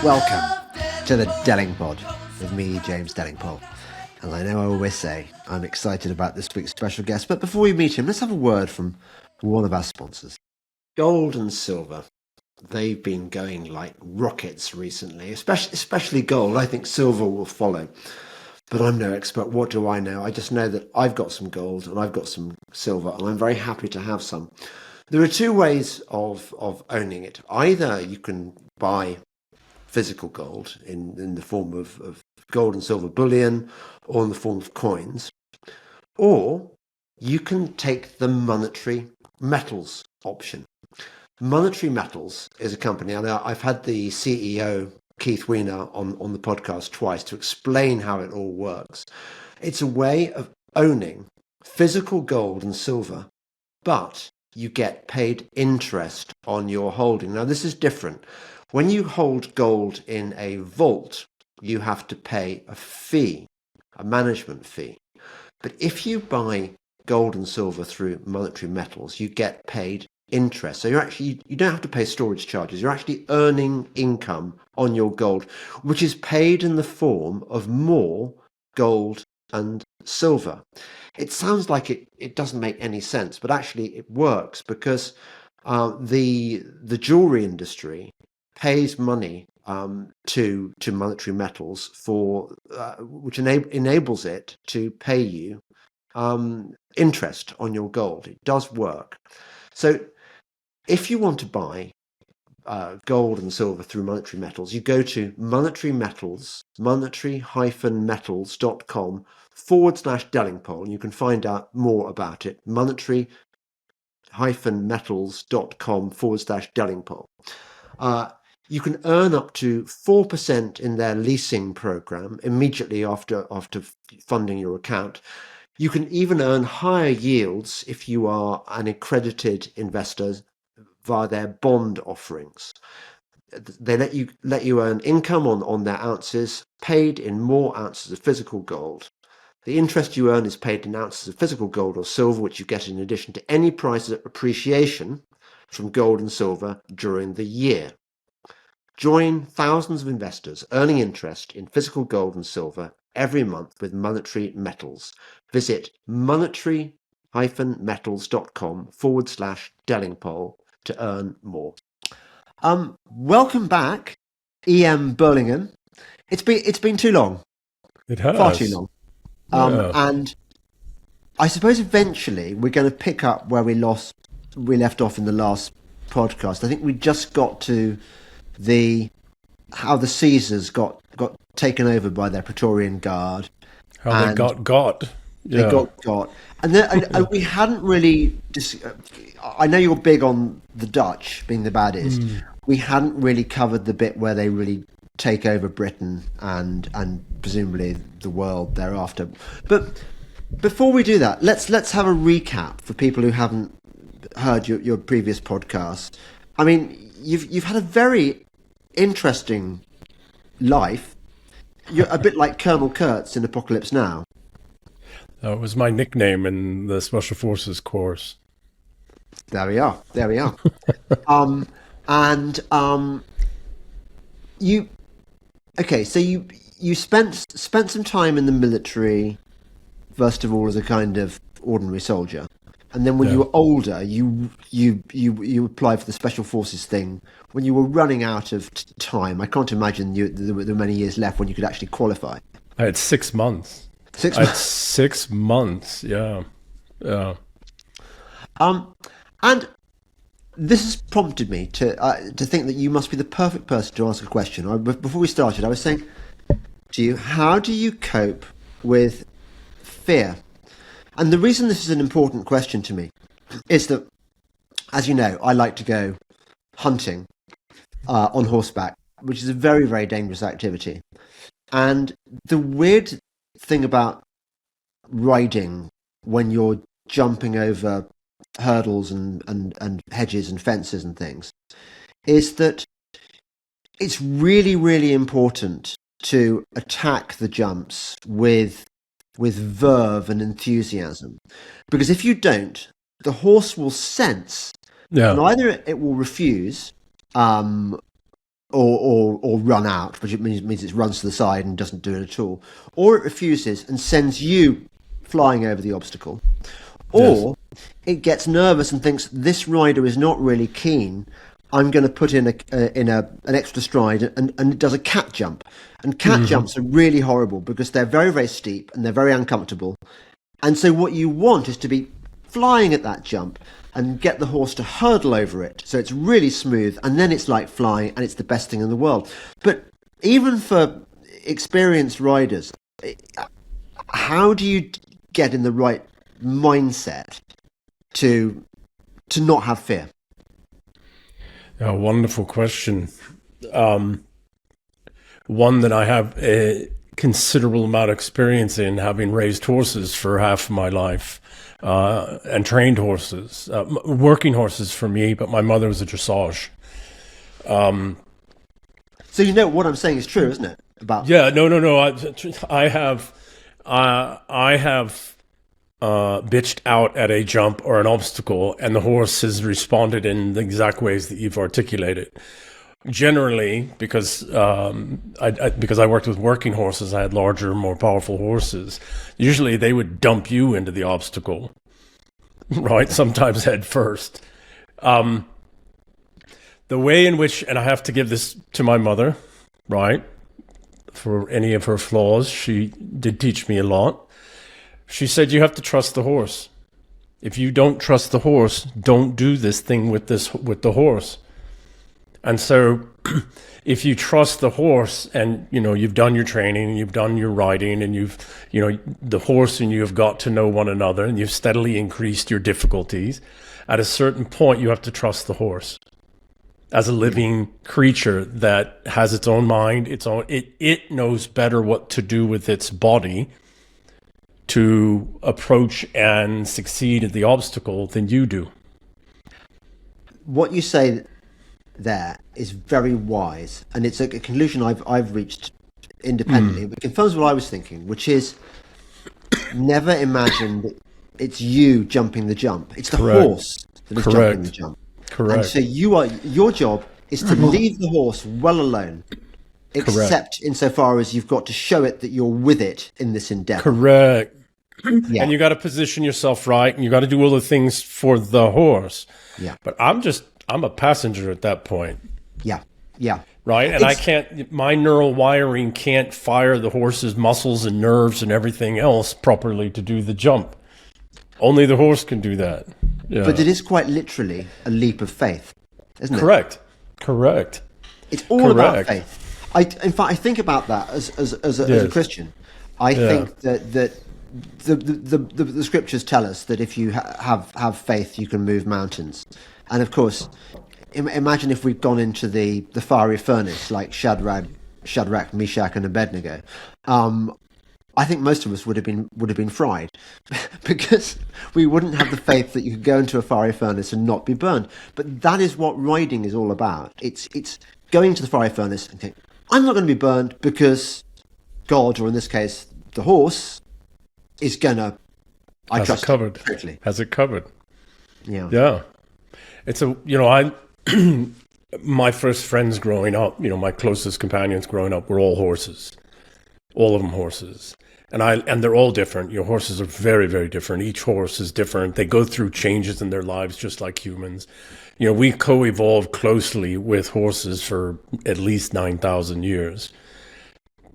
Welcome to the Delingpole with me, James Delingpole. And I know I always say I'm excited about this week's special guest, but before we meet him, let's have a word from one of our sponsors. Gold and silver. They've been going like rockets recently, especially gold. I think silver will follow. But I'm no expert. What do I know? I just know that I've got some gold and I've got some silver, and I'm very happy to have some. There are two ways of owning it. Either you can buy physical gold in the form of gold and silver bullion or in the form of coins, or you can take the monetary metals option. Monetary Metals is a company, and I've had the CEO, Keith Weiner, on the podcast twice to explain how it all works. It's a way of owning physical gold and silver, but you get paid interest on your holding. Now, this is different. When you hold gold in a vault, you have to pay a fee, a management fee. But if you buy gold and silver through Monetary Metals, you get paid interest. So you don't have to pay storage charges. You're actually earning income on your gold, which is paid in the form of more gold and silver. It sounds like it doesn't make any sense, but actually it works because the jewelry industry pays money to Monetary Metals for which enables it to pay you interest on your gold. It does work. So if you want to buy gold and silver through Monetary Metals, you go to Monetary Metals, monetary-metals.com/Delingpole, and you can find out more about it. Monetary-metals.com/Delingpole. You can earn up to 4% in their leasing program immediately after funding your account. You can even earn higher yields if you are an accredited investor via their bond offerings. They let you earn income on their ounces, paid in more ounces of physical gold. The interest you earn is paid in ounces of physical gold or silver, which you get in addition to any price appreciation from gold and silver during the year. Join thousands of investors earning interest in physical gold and silver every month with Monetary Metals. Visit monetary-metals.com/Delingpole to earn more. Welcome back, E.M. Burlingame. It's been too long. It has. Far too long. Yeah. And I suppose eventually we're going to pick up where we left off in the last podcast. I think we just got to how the Caesars got taken over by their Praetorian Guard. How they got. They Yeah. got. And we hadn't really... I know you're big on the Dutch being the baddies. We hadn't really covered the bit where they really take over Britain and presumably the world thereafter. But before we do that, let's have a recap for people who haven't heard your previous podcast. I mean, you've had a very interesting life. You're a bit like Colonel Kurtz in Apocalypse Now. That was my nickname in the Special Forces course. There we are. So you spent some time in the military, first of all as a kind of ordinary soldier, and then when you were older, you applied for the Special Forces thing when you were running out of time. I can't imagine there were many years left when you could actually qualify. I had 6 months. 6 I had months. 6 months. Yeah. And this has prompted me to think that you must be the perfect person to ask a question. Before we started, I was saying to you, how do you cope with fear? And the reason this is an important question to me is that, as you know, I like to go hunting on horseback, which is a very, very dangerous activity. And the weird thing about riding when you're jumping over hurdles and hedges and fences and things is that it's really, really important to attack the jumps with verve and enthusiasm, because if you don't, the horse will sense, and either it will refuse or run out, which it means it runs to the side and doesn't do it at all, or it refuses and sends you flying over the obstacle, or it gets nervous and thinks this rider is not really keen. I'm going to put in an extra stride, and it does a cat jump. And cat jumps are really horrible because they're very, very steep and they're very uncomfortable. And so what you want is to be flying at that jump and get the horse to hurdle over it. So it's really smooth, and then it's like flying, and it's the best thing in the world. But even for experienced riders, how do you get in the right mindset to not have fear? A wonderful question. One that I have a considerable amount of experience in, having raised horses for half of my life, and trained horses, working horses for me, but my mother was a dressage. So you know what I'm saying is true, isn't it? About No. I have bitched out at a jump or an obstacle, and the horse has responded in the exact ways that you've articulated. Generally, because I worked with working horses, I had larger, more powerful horses. Usually, they would dump you into the obstacle, right? Sometimes head first. The way in which, and I have to give this to my mother, right? For any of her flaws, she did teach me a lot. She said, you have to trust the horse. If you don't trust the horse, don't do this thing with the horse. And so if you trust the horse, and you've done your training and you've done your riding, and the horse and you have got to know one another, and you've steadily increased your difficulties, at a certain point you have to trust the horse as a living creature that has its own mind, it knows better what to do with its body to approach and succeed at the obstacle than you do. What you say there is very wise, and it's a conclusion I've reached independently, but it confirms what I was thinking, which is never imagine that it's you jumping the jump. It's the horse that is jumping the jump. Correct. And so your job is to leave the horse well alone, except insofar as you've got to show it that you're with it in this endeavor. Correct. Yeah. And you got to position yourself right, and you got to do all the things for the horse. Yeah. But I'm a passenger at that point. Yeah. Yeah. Right. And my neural wiring can't fire the horse's muscles and nerves and everything else properly to do the jump. Only the horse can do that. Yeah. But it is quite literally a leap of faith, isn't it? Correct. It's all about faith. In fact, I think about that as a Christian. I think that the scriptures tell us that if you have faith, you can move mountains. And of course, imagine if we'd gone into the fiery furnace like Shadrach, Meshach, and Abednego. I think most of us would have been fried because we wouldn't have the faith that you could go into a fiery furnace and not be burned. But that is what riding is all about. It's going to the fiery furnace and think, I'm not going to be burned because God, or in this case, the horse, is gonna. Has it covered. Yeah. It's my first friends growing up, my closest companions growing up were all horses. All of them horses. And they're all different. Your horses are very, very different. Each horse is different. They go through changes in their lives just like humans. We co-evolved closely with horses for at least 9,000 years.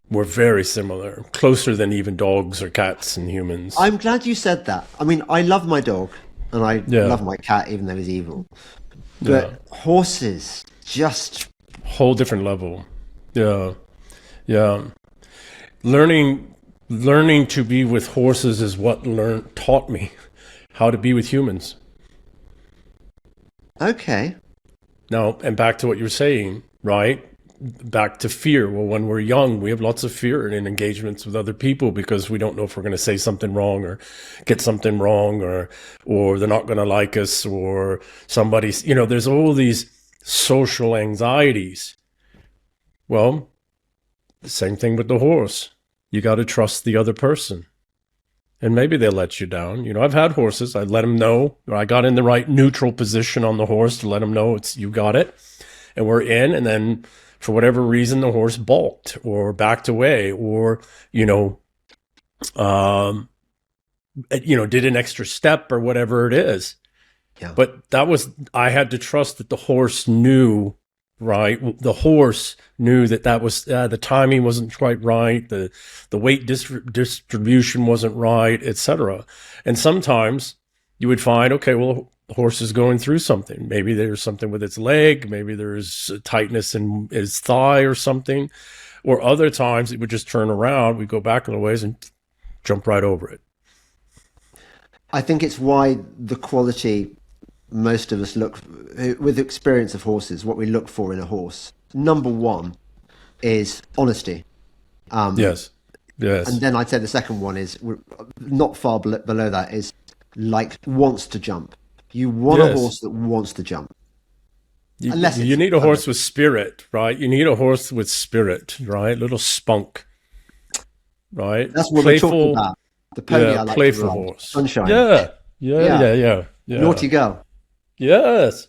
We're very similar, closer than even dogs or cats and humans. I'm glad you said that. I mean, I love my dog and I love my cat, even though he's evil. But horses, just... Whole different level. Yeah. Learning to be with horses is what taught me how to be with humans. Okay. Now, and back to what you were saying, right? Back to fear. Well, when we're young, we have lots of fear in engagements with other people because we don't know if we're going to say something wrong or get something wrong, or they're not going to like us, or somebody's, there's all these social anxieties. Well, the same thing with the horse. You got to trust the other person. And maybe they'll let you down. I've had horses. I let them know, or I got in the right neutral position on the horse to let them know you got it. And we're in. And then for whatever reason, the horse balked or backed away, or um, did an extra step or whatever it is. Yeah. But I had to trust that the horse knew, right? The horse knew that was the timing wasn't quite right, the weight distribution wasn't right, etc. And sometimes you would find, okay, well, the horse is going through something. Maybe there's something with its leg, maybe there's a tightness in its thigh or something. Or other times it would just turn around, we'd go back a little ways and jump right over it. I think it's why the quality most of us look, with experience of horses, what we look for in a horse, number one is honesty. Yes. And then I'd say the second one is, not far below that, is like wants to jump. You want a horse that wants to jump. You need a horse with spirit, right? You need a horse with spirit, right? Little spunk, right? That's what we're talking about. The pony I like playful to ride. horse. Sunshine. Yeah. Naughty girl. Yes.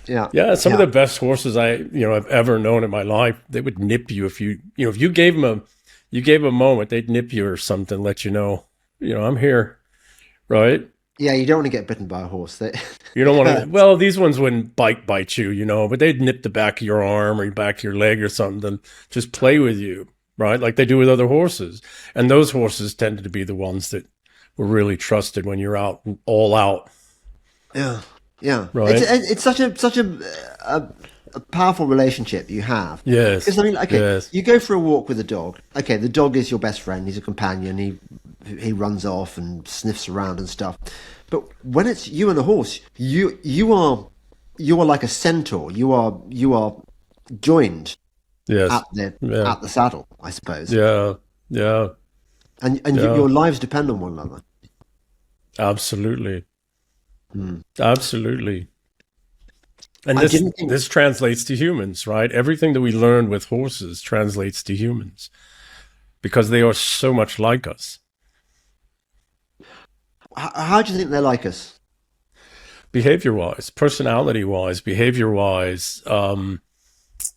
Yeah. Some of the best horses I've ever known in my life, they would nip you if you gave them a moment, they'd nip you or something, let you know, I'm here, right? Yeah, you don't want to get bitten by a horse. You don't want to. Well, these ones wouldn't bite you, but they'd nip the back of your arm or back of your leg or something, just play with you, right? Like they do with other horses. And those horses tended to be the ones that were really trusted when you're out, all out. Yeah, right. It's such a powerful relationship you have. Yes, because I mean, okay, yes. You go for a walk with a dog. Okay, the dog is your best friend. He's a companion. He runs off and sniffs around and stuff. But when it's you and a horse, you are like a centaur. You are joined. Yes. At the saddle, I suppose. Yeah. And your lives depend on one another. Absolutely. Absolutely. And this translates to humans, right? Everything that we learn with horses translates to humans because they are so much like us. How do you think they're like us? Behavior-wise, personality-wise, behavior-wise,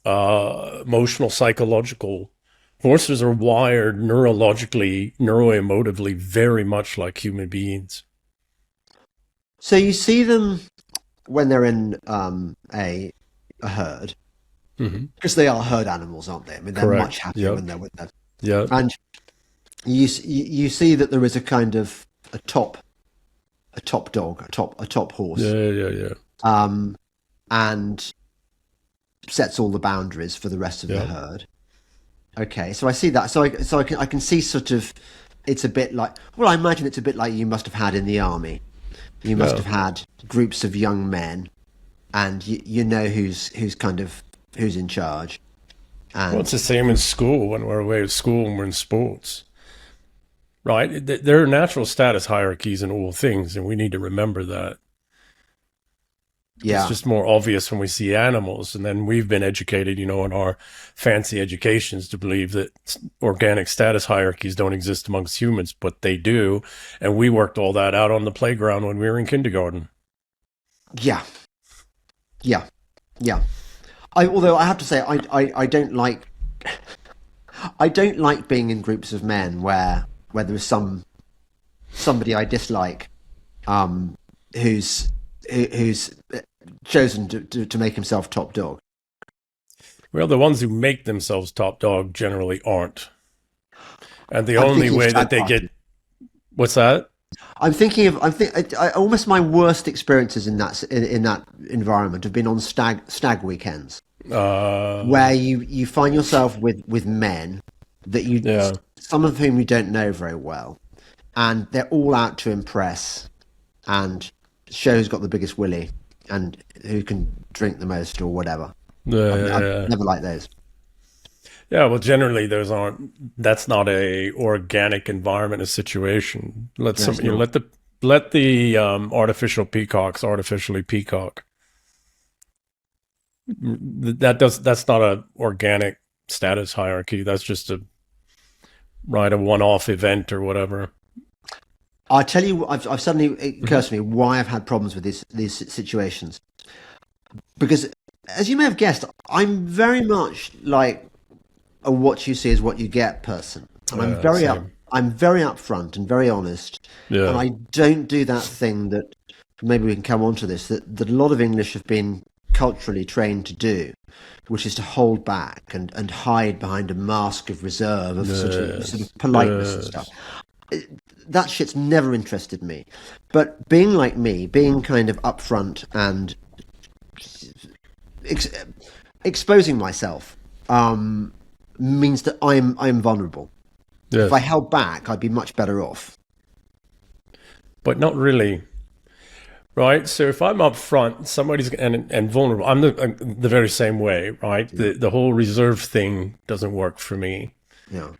emotional, psychological. Horses are wired neurologically, neuroemotively very much like human beings. So you see them when they're in a herd, because they are herd animals, aren't they? I mean, they're much happier when they're with them. Yeah. And you see that there is a kind of a top dog, a top horse. Yeah. And sets all the boundaries for the rest of the herd. Okay, so I see that. So I can see sort of, it's a bit like, well, I imagine it's a bit like you must have had in the army. You must have had groups of young men, and you know who's in charge. And well, it's the same in school when we're away at school and we're in sports, right? There are natural status hierarchies in all things, and we need to remember that. Yeah. It's just more obvious when we see animals, and then we've been educated, in our fancy educations to believe that organic status hierarchies don't exist amongst humans, but they do. And we worked all that out on the playground when we were in kindergarten. Yeah. Although I have to say, I don't like being in groups of men where there is somebody I dislike, who's chosen to make himself top dog. Well, the ones who make themselves top dog generally aren't. And the only way that they get... What's that? I'm thinking of almost my worst experiences in that environment have been on stag weekends, where you find yourself with men that some of whom you don't know very well, and they're all out to impress and show who's got the biggest willy and who can drink the most or whatever. I've never liked those. Yeah, well, generally that's not a organic environment, a situation. Let the artificial peacocks artificially peacock. That's not an organic status hierarchy. That's just a one-off event or whatever. I'll tell you, I've suddenly, it occurs to me why I've had problems with these situations. Because as you may have guessed, I'm very much like a what you see is what you get person. And Same. I'm very upfront and very honest. And Yeah. I don't do that thing that, maybe we can come on to this, that a lot of English have been culturally trained to do, which is to hold back and hide behind a mask of reserve, of sort of politeness and stuff. That shit's never interested me. But being like me, being kind of upfront and ex- exposing myself, means that I'm vulnerable. Yes. If I held back, I'd be much better off. But not really. Right. So if I'm up front, somebody's and vulnerable, I'm the very same way. Right. The whole reserve thing doesn't work for me. Yeah.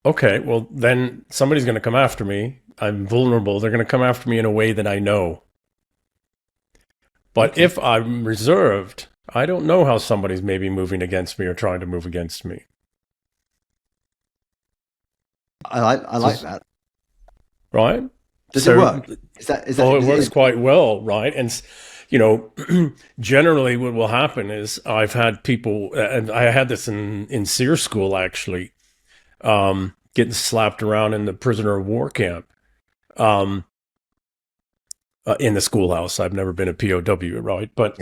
Okay. Well, then somebody's going to come after me. I'm vulnerable. They're going to come after me in a way that I know. But if I'm reserved, I don't know how somebody's maybe moving against me or trying to move against me. I like that. Right. Does it work? It works quite well, right? And generally, what will happen is I've had people, and I had this in SEER school actually, getting slapped around in the prisoner of war camp, in the schoolhouse. I've never been a POW, right? But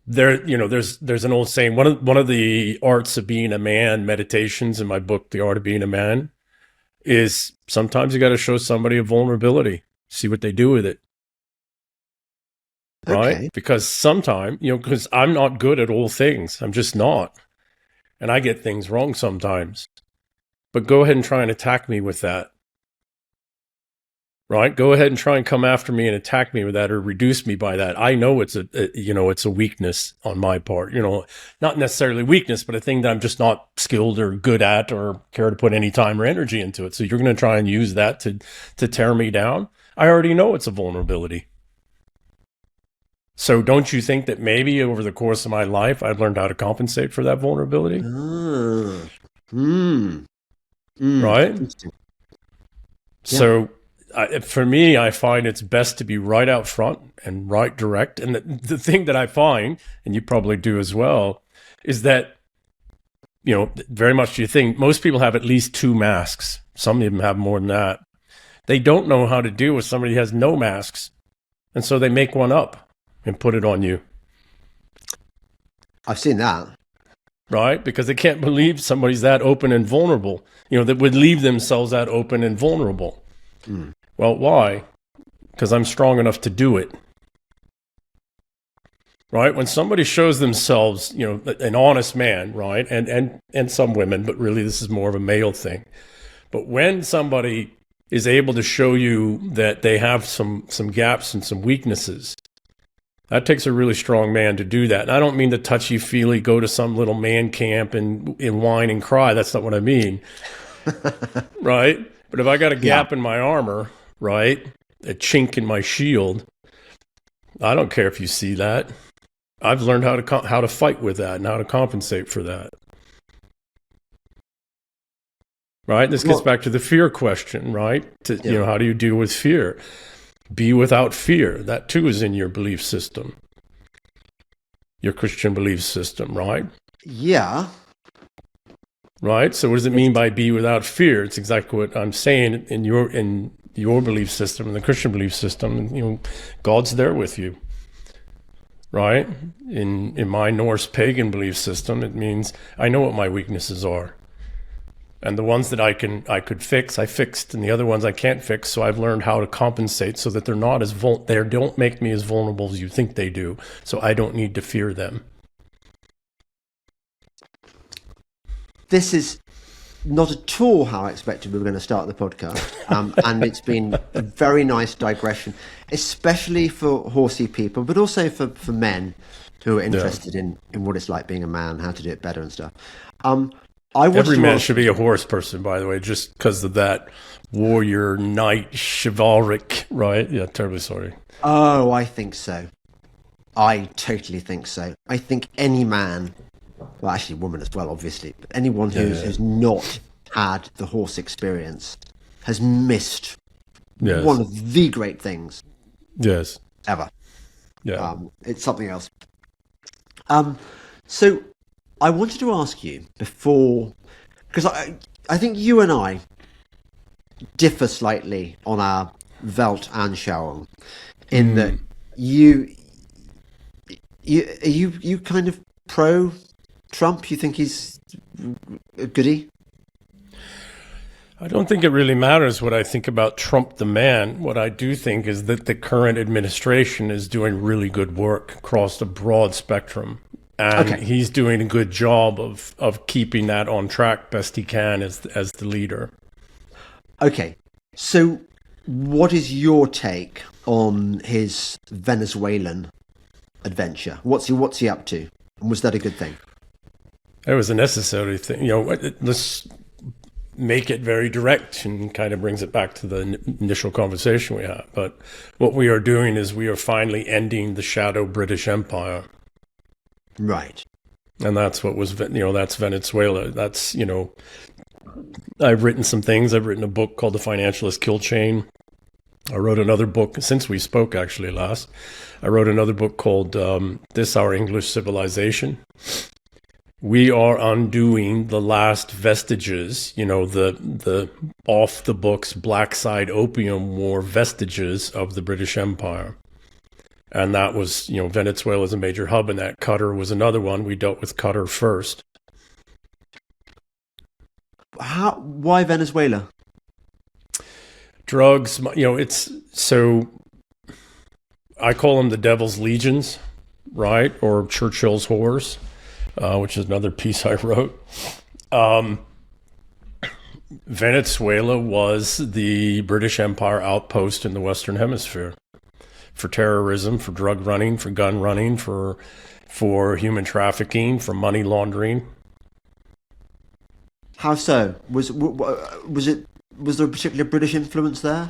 there's an old saying. One of the arts of being a man, meditations in my book, The Art of Being a Man, is sometimes you got to show somebody a vulnerability, see what they do with it. Right? Okay. Because sometimes, because I'm not good at all things. I'm just not. And I get things wrong sometimes. But go ahead and try and attack me with that. Right? Go ahead and try and come after me and attack me with that or reduce me by that. I know it's a weakness on my part, not necessarily weakness, but a thing that I'm just not skilled or good at or care to put any time or energy into it. So you're going to try and use that to tear me down. I already know it's a vulnerability. So don't you think that maybe over the course of my life, I've learned how to compensate for that vulnerability? Right? Yeah. So for me, I find it's best to be right out front and right direct. And the thing that I find, and you probably do as well, is that, very much to your thing, most people have at least 2 masks. Some of them have more than that. They don't know how to deal with somebody who has no masks. And so they make one up and put it on you. I've seen that. Right? Because they can't believe somebody's that open and vulnerable, that would leave themselves that open and vulnerable. Well, why? Because I'm strong enough to do it. Right? When somebody shows themselves, an honest man, right? And some women, but really this is more of a male thing. But when somebody is able to show you that they have some gaps and some weaknesses, that takes a really strong man to do that. And I don't mean to touchy-feely go to some little man camp and whine and cry. That's not what I mean. Right? But if I got a gap in my armor, right, a chink in my shield, I don't care if you see that. I've learned how to fight with that and how to compensate for that. Right? This gets back to the fear question, right? How do you deal with fear? Be without fear. That too is in your belief system, your Christian belief system, right? Yeah. Right. So what does it mean by be without fear? It's exactly what I'm saying in your belief system, in the Christian belief system. God's there with you. Right. In my Norse pagan belief system, it means I know what my weaknesses are. And the ones that I could fix, I fixed, and the other ones I can't fix. So I've learned how to compensate so that they're not as they don't make me as vulnerable as you think they do. So I don't need to fear them. This is not at all how I expected we were going to start the podcast, and it's been a very nice digression, especially for horsey people, but also for men who are interested in what it's like being a man, how to do it better and stuff. Every man should be a horse person, by the way, just because of that warrior, knight, chivalric, right? Yeah, terribly sorry. Oh, I think so. I totally think so. I think any man, well, actually woman as well, obviously, but anyone who's not had the horse experience has missed one of the great things. Yes. ever. Yeah. It's something else. So I wanted to ask you before, because I think you and I differ slightly on our Weltanschauung, in that you you kind of pro Trump. You think he's a goodie? I don't think it really matters what I think about Trump the man. What I do think is that the current administration is doing really good work across a broad spectrum. And Okay. he's doing a good job of keeping that on track best he can as the leader. Okay. So what is your take on his Venezuelan adventure? What's he up to? And was that a good thing? It was a necessary thing. Let's make it very direct and kind of brings it back to the initial conversation we had. But what we are doing is we are finally ending the shadow British Empire. Right. And that's what was, that's Venezuela. That's, I've written some things. I've written a book called The Financialist Kill Chain. I wrote another book since we spoke actually last. I wrote another book called This Our English Civilization. We are undoing the last vestiges, the off the books Black Side Opium War vestiges of the British Empire. And that was, Venezuela is a major hub in that. Qatar was another one. We dealt with Qatar first. Why Venezuela? Drugs, it's so, I call them the Devil's Legions, right? Or Churchill's Whores, which is another piece I wrote. Venezuela was the British Empire outpost in the Western Hemisphere for terrorism, for drug running, for gun running, for human trafficking, for money laundering. How so? Was there a particular British influence there?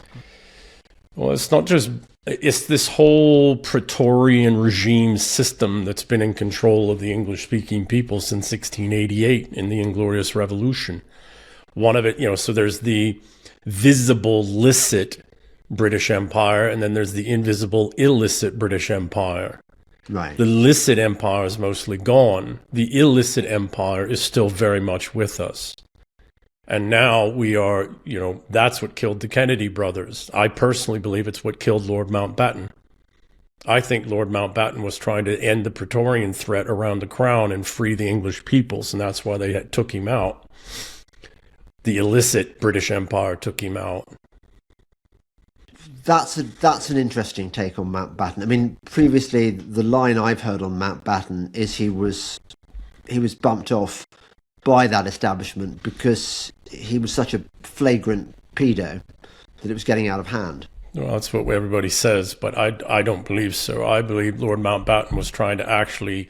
Well, it's this whole Praetorian regime system that's been in control of the English-speaking people since 1688 in the Inglorious Revolution. One of it, so there's the visible, licit British Empire, and then there's the invisible, illicit British Empire. Right. The licit empire is mostly gone. The illicit empire is still very much with us. And now we are, that's what killed the Kennedy brothers. I personally believe it's what killed Lord Mountbatten. I think Lord Mountbatten was trying to end the Praetorian threat around the crown and free the English peoples, and that's why they took him out. The illicit British Empire took him out. That's an interesting take on Mountbatten. I mean, previously the line I've heard on Mountbatten is he was bumped off by that establishment because he was such a flagrant pedo that it was getting out of hand. Well, that's what everybody says, but I don't believe so. I believe Lord Mountbatten was trying to actually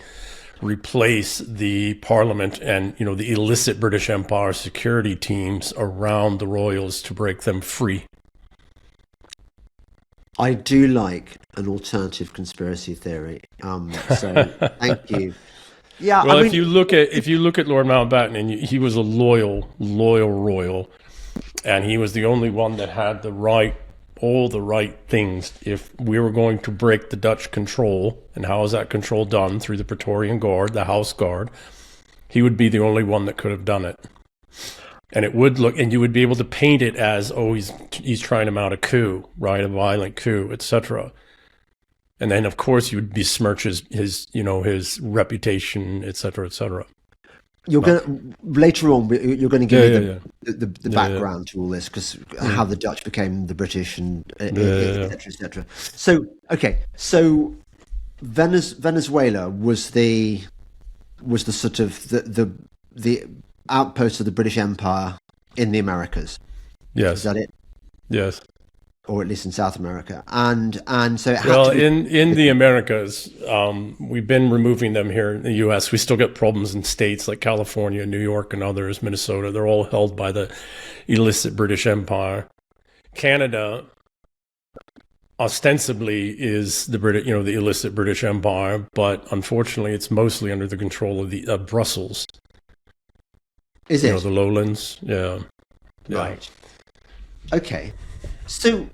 replace the Parliament and, the illicit British Empire security teams around the royals to break them free. I do like an alternative conspiracy theory. So thank you. Yeah. Well, if you look at Lord Mountbatten, and he was a loyal royal, and he was the only one that had all the right things. If we were going to break the Dutch control, and how is that control done? Through the Praetorian Guard, the House Guard. He would be the only one that could have done it. And it would look, and you would be able to paint it as, he's trying to mount a coup, right? A violent coup, etc. And then, of course, you would besmirch his reputation, etc., etc. Later on, you're going to give me the background to all this, because how the Dutch became the British, and etc., etc. So, okay, so Venezuela was the sort of the outpost of the British Empire in the Americas. Yes. Is that it? Yes. Or at least in South America. And so it had well, to be... in the Americas, we've been removing them here in the U.S. We still get problems in states like California, New York, and others, Minnesota. They're all held by the illicit British Empire. Canada ostensibly is the the illicit British Empire, but unfortunately, it's mostly under the control of Brussels. Is it? The lowlands? Yeah. Right. Okay. So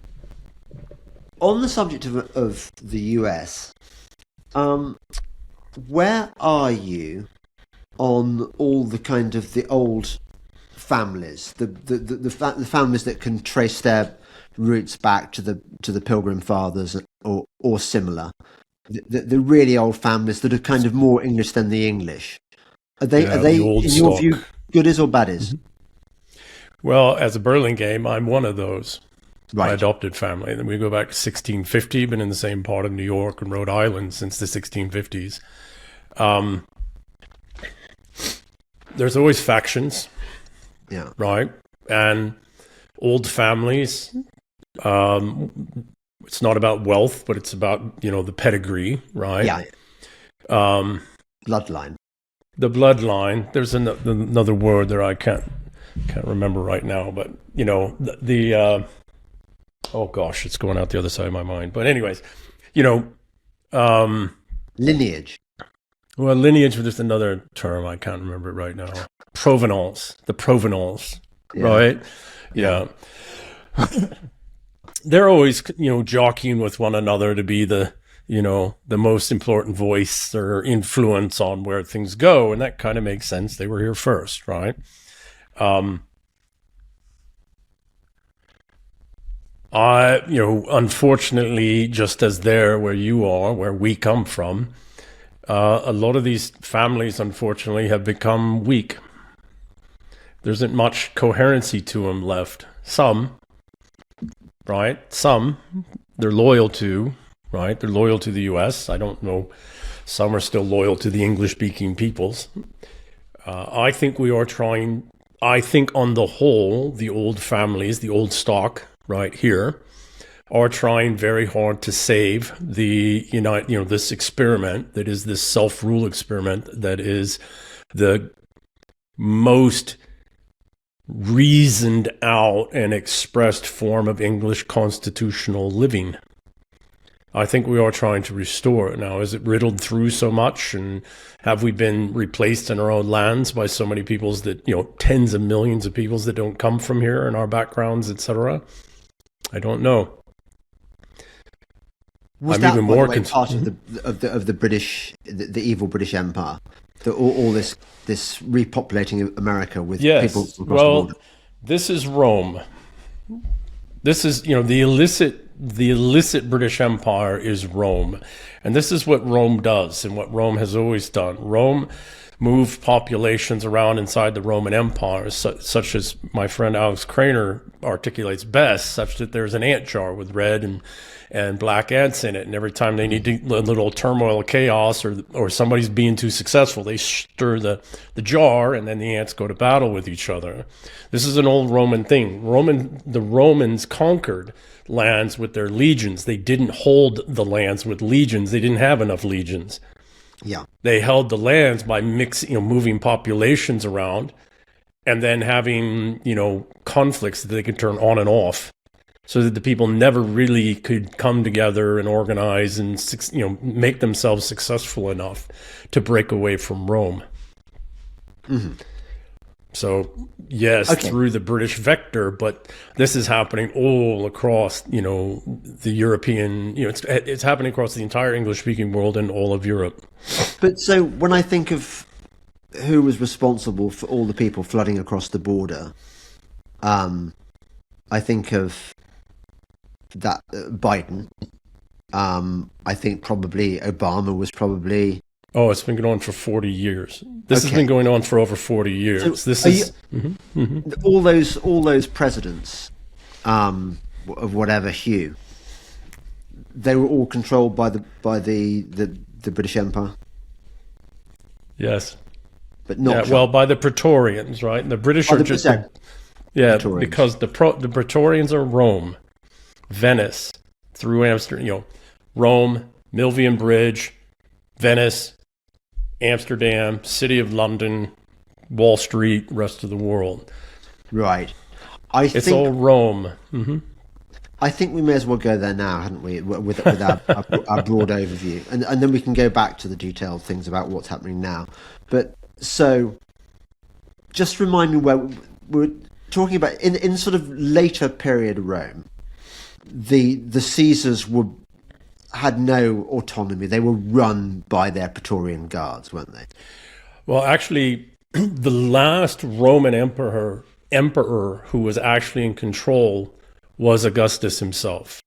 On the subject of the US, um, where are you on all the kind of the old families, the families that can trace their roots back to the Pilgrim Fathers or similar, the really old families that are kind of more English than the English? Are Yeah, they the old in your view stock. goodies or baddies? Well, as a Burlingame, I'm one of those. My Right. adopted family. Then we go back to 1650, been in the same part of New York and Rhode Island since the 1650s. Um, there's always factions, Yeah. right? And old families. It's not about wealth, but it's about, the pedigree, right? Yeah. Um, Bloodline. the bloodline. There's another word there I can't remember right now, but oh gosh, it's going out the other side of my mind. But anyways, you know, um, Lineage. well, lineage was just another term. I can't remember it right now. The provenance, Yeah. right? Yeah. They're always, jockeying with one another to be the most important voice or influence on where things go. And that kind of makes sense. They were here first, right? Unfortunately, just as there where you are, where we come from, a lot of these families, unfortunately, have become weak. There isn't much coherency to them left. Some, right? Some they're loyal to, right? They're loyal to the U.S. I don't know. Some are still loyal to the English-speaking peoples. I think we are trying. I think on the whole, the old families, the old stock, right here, are trying very hard to save this experiment that is this self-rule experiment that is the most reasoned out and expressed form of English constitutional living. I think we are trying to restore it now. Is it riddled through so much, and have we been replaced in our own lands by so many peoples that, tens of millions of peoples that don't come from here and our backgrounds, etc.? I don't know. Was I'm that, even by the more way, part of the British, the evil British Empire? All this repopulating of America with people Yes. across the Well, border. this is Rome. This is, the illicit British Empire is Rome. And this is what Rome does and what Rome has always done. Rome moved populations around inside the Roman Empire, such as my friend Alex Craner articulates best, such that there's an ant jar with red and black ants in it. And every time they need a little turmoil, chaos, or somebody's being too successful, they stir the jar, and then the ants go to battle with each other. This is an old Roman thing. The Romans conquered lands with their legions. They didn't hold the lands with legions. They didn't have enough legions. Yeah. They held the lands by moving populations around, and then having, conflicts that they could turn on and off, so that the people never really could come together and organize and, make themselves successful enough to break away from Rome. Mm-hmm. So, yes, Okay. through the British vector, but this is happening all across, the European, it's happening across the entire English-speaking world and all of Europe. But so when I think of who was responsible for all the people flooding across the border, I think of that Biden. I think probably Obama was probably. Oh, it's been going on for 40 years. This has Okay. been going on for over 40 years. So This are is all those presidents, of whatever hue, they were all controlled by the British Empire, yes. but not Yeah, well, by the Praetorians, right? And the British are just Praetorians. because the Praetorians are Rome, Venice, through Amsterdam, Rome, Milvian Bridge, Venice, Amsterdam, City of London, Wall Street, rest of the world. Right. It's all Rome. I think we may as well go there now, hadn't we, with our broad overview, and then we can go back to the detailed things about what's happening now. But so, just remind me where we're talking about in sort of later period Rome. the Caesars had no autonomy. They were run by their Praetorian guards, weren't they? Well, actually, the last Roman emperor who was actually in control was Augustus himself.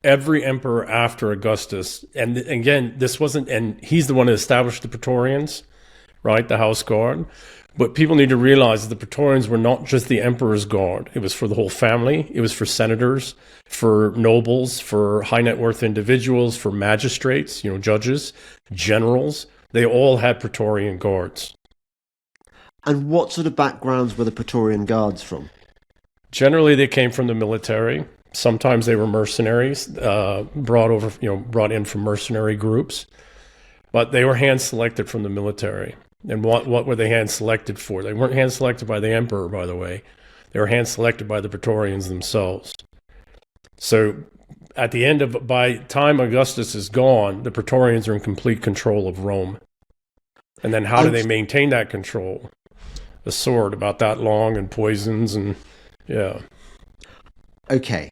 Every emperor after Augustus, and again, this wasn't, and he's the one who established the Praetorians, right? The house guard. But people need to realize that the Praetorians were not just the emperor's guard. It was for the whole family. It was for senators, for nobles, for high net worth individuals, for magistrates, judges, generals. They all had Praetorian guards. And what sort of backgrounds were the Praetorian guards from? Generally, they came from the military. Sometimes they were mercenaries, brought in from mercenary groups. But they were hand selected from the military. And what were they hand selected for? They weren't hand selected by the emperor, by the way. They were hand selected by the Praetorians themselves. So by the time Augustus is gone, the Praetorians are in complete control of Rome. And then how do they maintain that control? A sword about that long and poisons and yeah. Okay.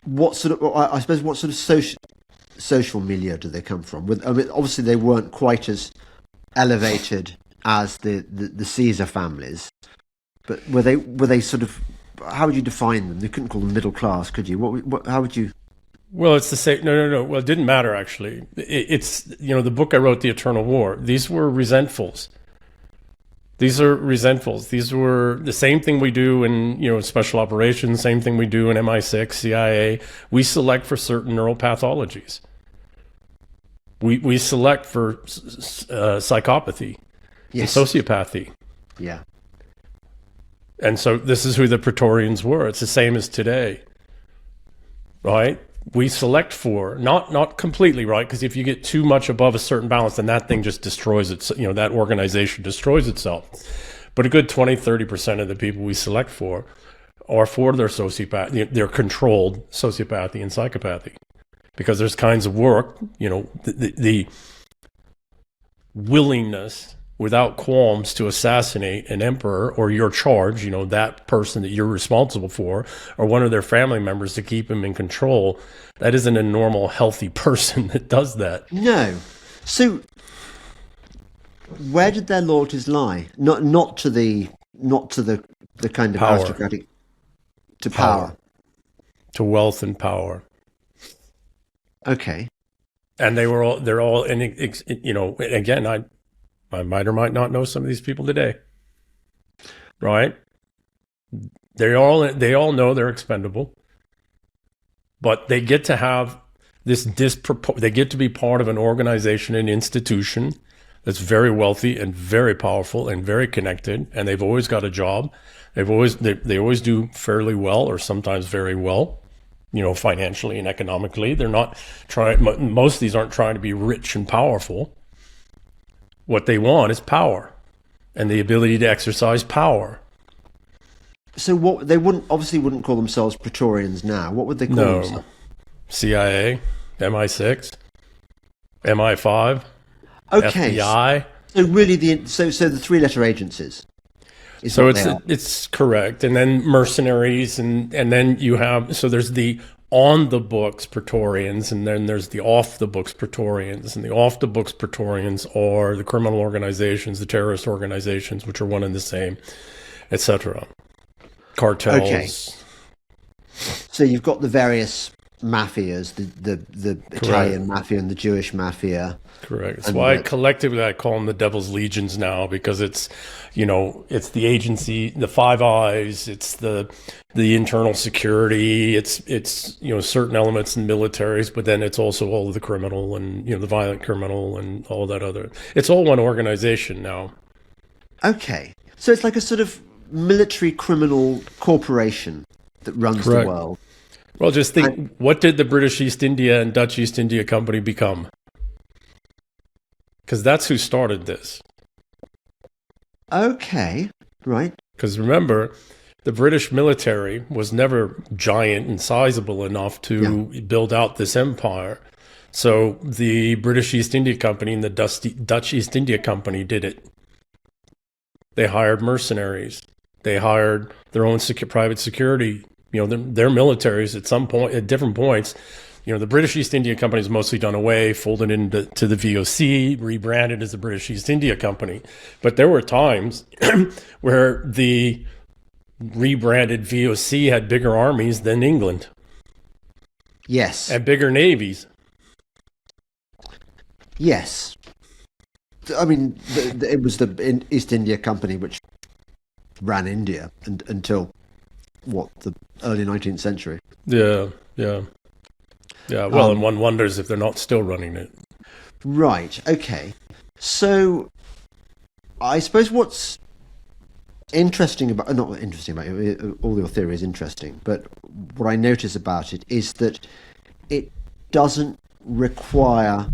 What sort of social milieu do they come from? Obviously they weren't quite as elevated as the Caesar families, but were they sort of, how would you define them? You couldn't call them middle class, could you? How would you? Well, it's the same. No. Well, it didn't matter actually. It's the book I wrote, The Eternal War. These were resentfuls. These are resentfuls. These were the same thing we do in special operations. Same thing we do in MI6, CIA. We select for certain neuropathologies. We select for psychopathy, yes, and sociopathy. Yeah. And so this is who the Praetorians were. It's the same as today, right? We select for, not completely, right? Because if you get too much above a certain balance, then that thing just destroys it. That organization destroys itself. But a good 20-30% of the people we select for are for their sociopathy, their controlled sociopathy and psychopathy. Because there's kinds of work, the willingness without qualms to assassinate an emperor or your charge, that person that you're responsible for, or one of their family members to keep him in control. That isn't a normal, healthy person that does that. No. So where did their loyalties lie? Not to the kind of power. Aristocratic, to power. To wealth and power. Okay. And they're all, and again, I might or might not know some of these people today, right? They all know they're expendable, but they get to have this they get to be part of an organization, an institution that's very wealthy and very powerful and very connected, and they've always got a job. They always do fairly well, or sometimes very well. Financially and economically. They're not trying, most of these aren't trying to be rich and powerful. What they want is power and the ability to exercise power. So what, they obviously wouldn't call themselves Praetorians now. What would they call themselves? CIA, MI6, MI5, okay, FBI. So really the 3-letter agencies. So it's correct. And then mercenaries, and then you have, so there's the on the books Praetorians, and then there's the off the books Praetorians. And the off the books Praetorians are the criminal organizations, the terrorist organizations, which are one and the same, etc. Cartels. Okay. So you've got the various mafias, the Italian mafia and the Jewish mafia. Correct. That's why collectively I call them the Devil's Legions now, because it's, it's the agency, the Five Eyes, it's the internal security, it's certain elements in militaries, but then it's also all of the criminal and the violent criminal and all that other. It's all one organization now. Okay, so it's like a sort of military criminal corporation that runs the world. Well, just think, what did the British East India and Dutch East India Company become? Because that's who started this. Okay, right. Because remember, the British military was never giant and sizable enough to build out this empire. So the British East India Company and the Dutch East India Company did it. They hired mercenaries. They hired their own private security Their militaries at some point, at different points, the British East India Company is mostly done away, folded into the VOC, rebranded as the British East India Company. But there were times where the rebranded VOC had bigger armies than England. Yes. And bigger navies. Yes. I mean, it was the East India Company which ran India until, the early 19th century. Yeah. Well, and one wonders if they're not still running it. Right. Okay. So, I suppose what's interesting about, not interesting about it, all your theory is interesting, but what I notice about it is that it doesn't require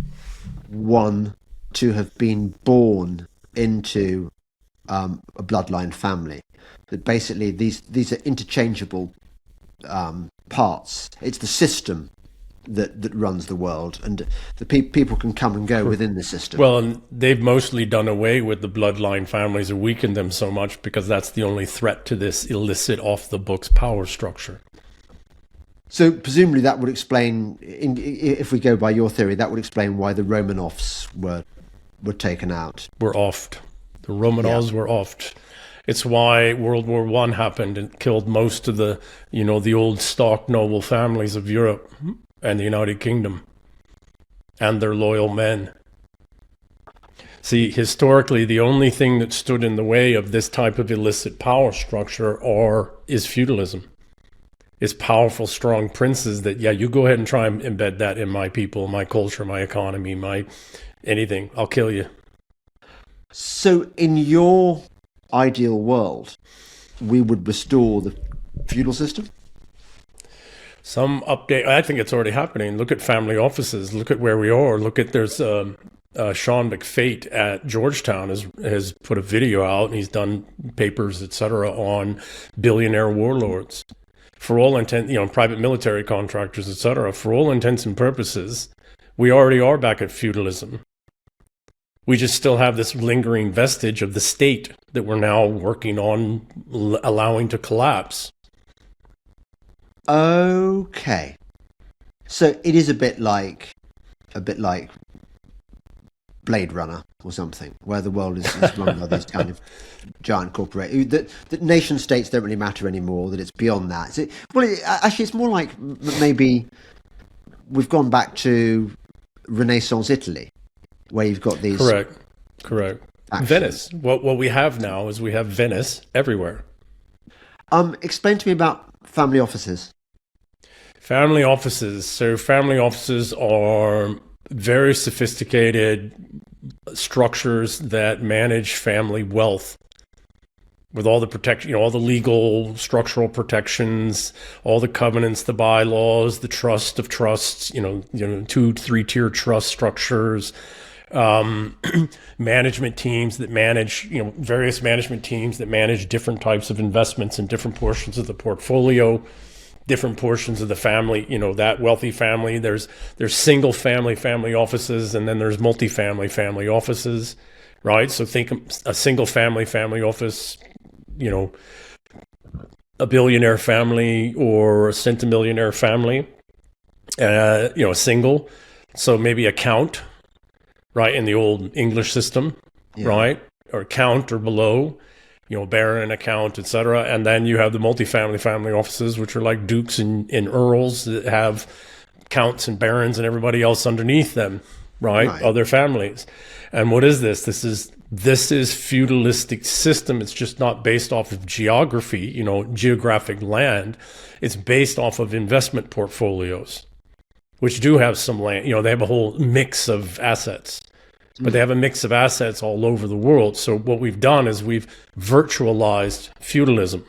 one to have been born into a bloodline family. That basically these are interchangeable parts. It's the system that runs the world, and the people can come and go within the system. Well, and they've mostly done away with the bloodline families or weakened them so much because that's the only threat to this illicit off-the-books power structure. So presumably that would explain, if we go by your theory, that would explain why the Romanovs were taken out. Were offed. The Romanovs were offed. It's why World War I happened and killed most of the old stock noble families of Europe and the United Kingdom and their loyal men. See, historically, the only thing that stood in the way of this type of illicit power structure is feudalism. It's powerful, strong princes that, you go ahead and try and embed that in my people, my culture, my economy, my anything. I'll kill you. So in your ideal world, we would restore the feudal system? Some update. I think it's already happening. Look at family offices. Look at where we are. Look at there's Sean McFate at Georgetown has put a video out, and he's done papers, etc., on billionaire warlords. For all intent, private military contractors, etc. For all intents and purposes, we already are back at feudalism. We just still have this lingering vestige of the state that we're now working on allowing to collapse. Okay. So it is a bit like Blade Runner or something, where the world is run by these kind of giant corporations. That nation states don't really matter anymore, that it's beyond that. Actually, it's more like maybe we've gone back to Renaissance Italy, where you've got these... Correct. Actions. Venice. What we have now is we have Venice everywhere. Explain to me about family offices. Family offices. So family offices are very sophisticated structures that manage family wealth with all the protection, all the legal structural protections, all the covenants, the bylaws, the trust of trusts, 2-3 tier trust structures, management teams that manage, various management teams that manage different types of investments in different portions of the portfolio, different portions of the family, that wealthy family. There's single family offices, and then there's multi-family family offices, right? So think a single family office, a billionaire family or a centimillionaire family, single. So maybe a count, right, in the old English system, right? Or count or below, baron, a count, etc. And then you have the multifamily family offices, which are like dukes and earls that have counts and barons and everybody else underneath them, right? Other families. And what is this? This is feudalistic system. It's just not based off of geography, geographic land. It's based off of investment portfolios, which do have some land. They have a whole mix of assets, but they have a mix of assets all over the world. So what we've done is we've virtualized feudalism.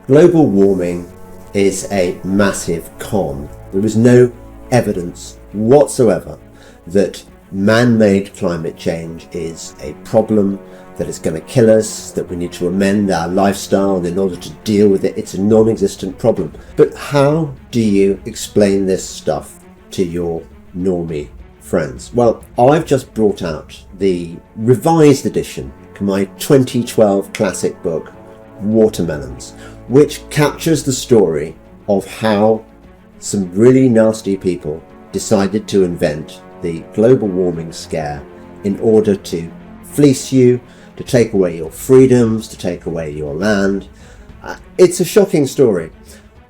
Global warming is a massive con. There is no evidence whatsoever that man-made climate change is a problem, that it's going to kill us, that we need to amend our lifestyle in order to deal with it. It's a non-existent problem. But how do you explain this stuff to your normie friends? Well, I've just brought out the revised edition, my 2012 classic book Watermelons, which captures the story of how some really nasty people decided to invent the global warming scare in order to fleece you, to take away your freedoms, to take away your land. It's a shocking story.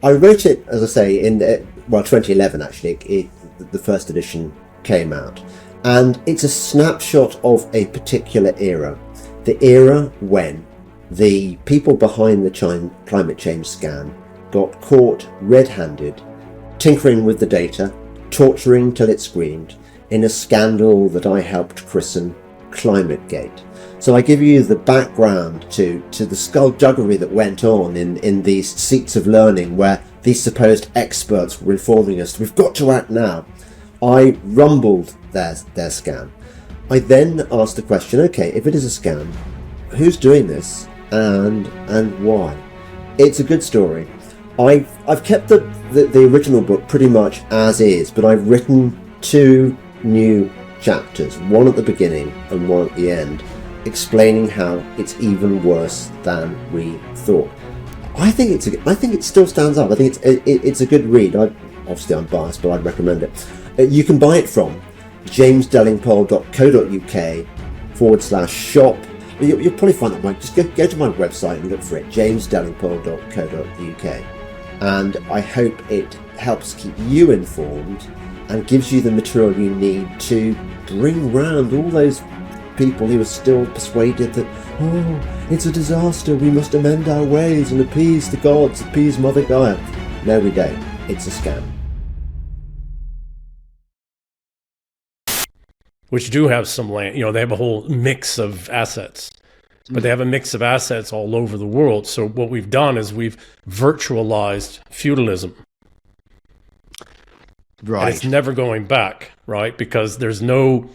I wrote it, as I say, in 2011 actually. The first edition came out, and it's a snapshot of a particular era, the era when the people behind the climate change scam got caught red-handed, tinkering with the data, torturing till it screamed, in a scandal that I helped christen ClimateGate. So I give you the background to the skullduggery that went on in these seats of learning where these supposed experts were informing us, we've got to act now. I rumbled their scam. I then asked the question, okay, if it is a scam, who's doing this and why? It's a good story. I've kept the original book pretty much as is, but I've written 2 new chapters, one at the beginning and one at the end, explaining how it's even worse than we thought. I think it still stands up. I think it's a good read. Obviously I'm biased, but I'd recommend it. You can buy it from jamesdelingpole.co.uk/shop. You'll probably find it. Just go to my website and look for it, jamesdelingpole.co.uk. And I hope it helps keep you informed and gives you the material you need to bring round all those people who are still persuaded that, oh, it's a disaster, we must amend our ways and appease the gods, appease Mother Gaia. No, we don't. It's a scam. Which do have some land, they have a whole mix of assets, but they have a mix of assets all over the world. So what we've done is we've virtualized feudalism. Right. And it's never going back, right? Because there's no,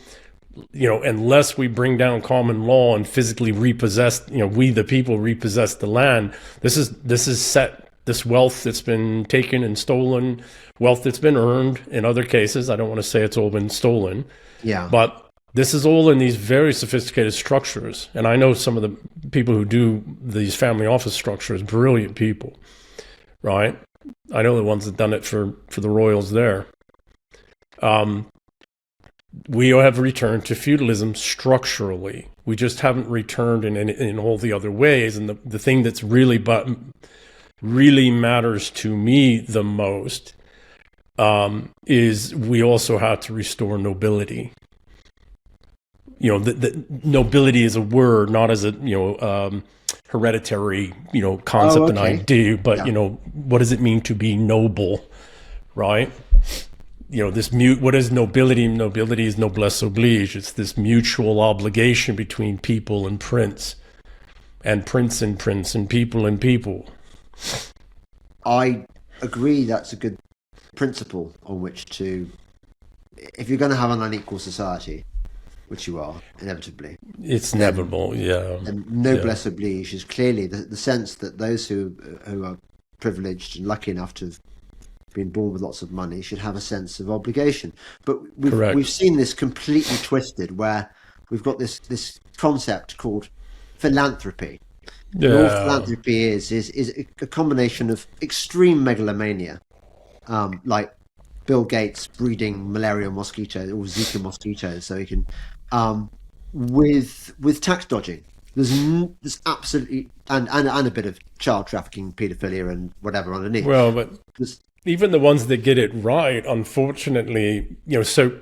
unless we bring down common law and physically repossess, we the people repossess the land. This is set, this wealth that's been taken and stolen, wealth that's been earned in other cases. I don't want to say it's all been stolen. Yeah. But this is all in these very sophisticated structures. And I know some of the people who do these family office structures, brilliant people, right? I know the ones that done it for the royals there. We have returned to feudalism structurally. We just haven't returned in all the other ways. And the thing that's really matters to me the most is we also have to restore nobility. The nobility is a word, not as a hereditary concept and idea, but what does it mean to be noble, right? What is nobility? Nobility is noblesse oblige. It's this mutual obligation between people and prince and prince and people and people. I agree that's a good principle on which to, if you're going to have an unequal society, which you are, inevitably. It's inevitable, yeah. And noblesse oblige is clearly the sense that those who are privileged and lucky enough to have been born with lots of money should have a sense of obligation. But we've seen this completely twisted, where we've got this concept called philanthropy. Yeah. And all philanthropy is a combination of extreme megalomania, like Bill Gates breeding malaria mosquitoes or Zika mosquitoes so he can, with tax dodging. There's absolutely and a bit of child trafficking, paedophilia, and whatever underneath. Well, but even the ones that get it right, unfortunately, so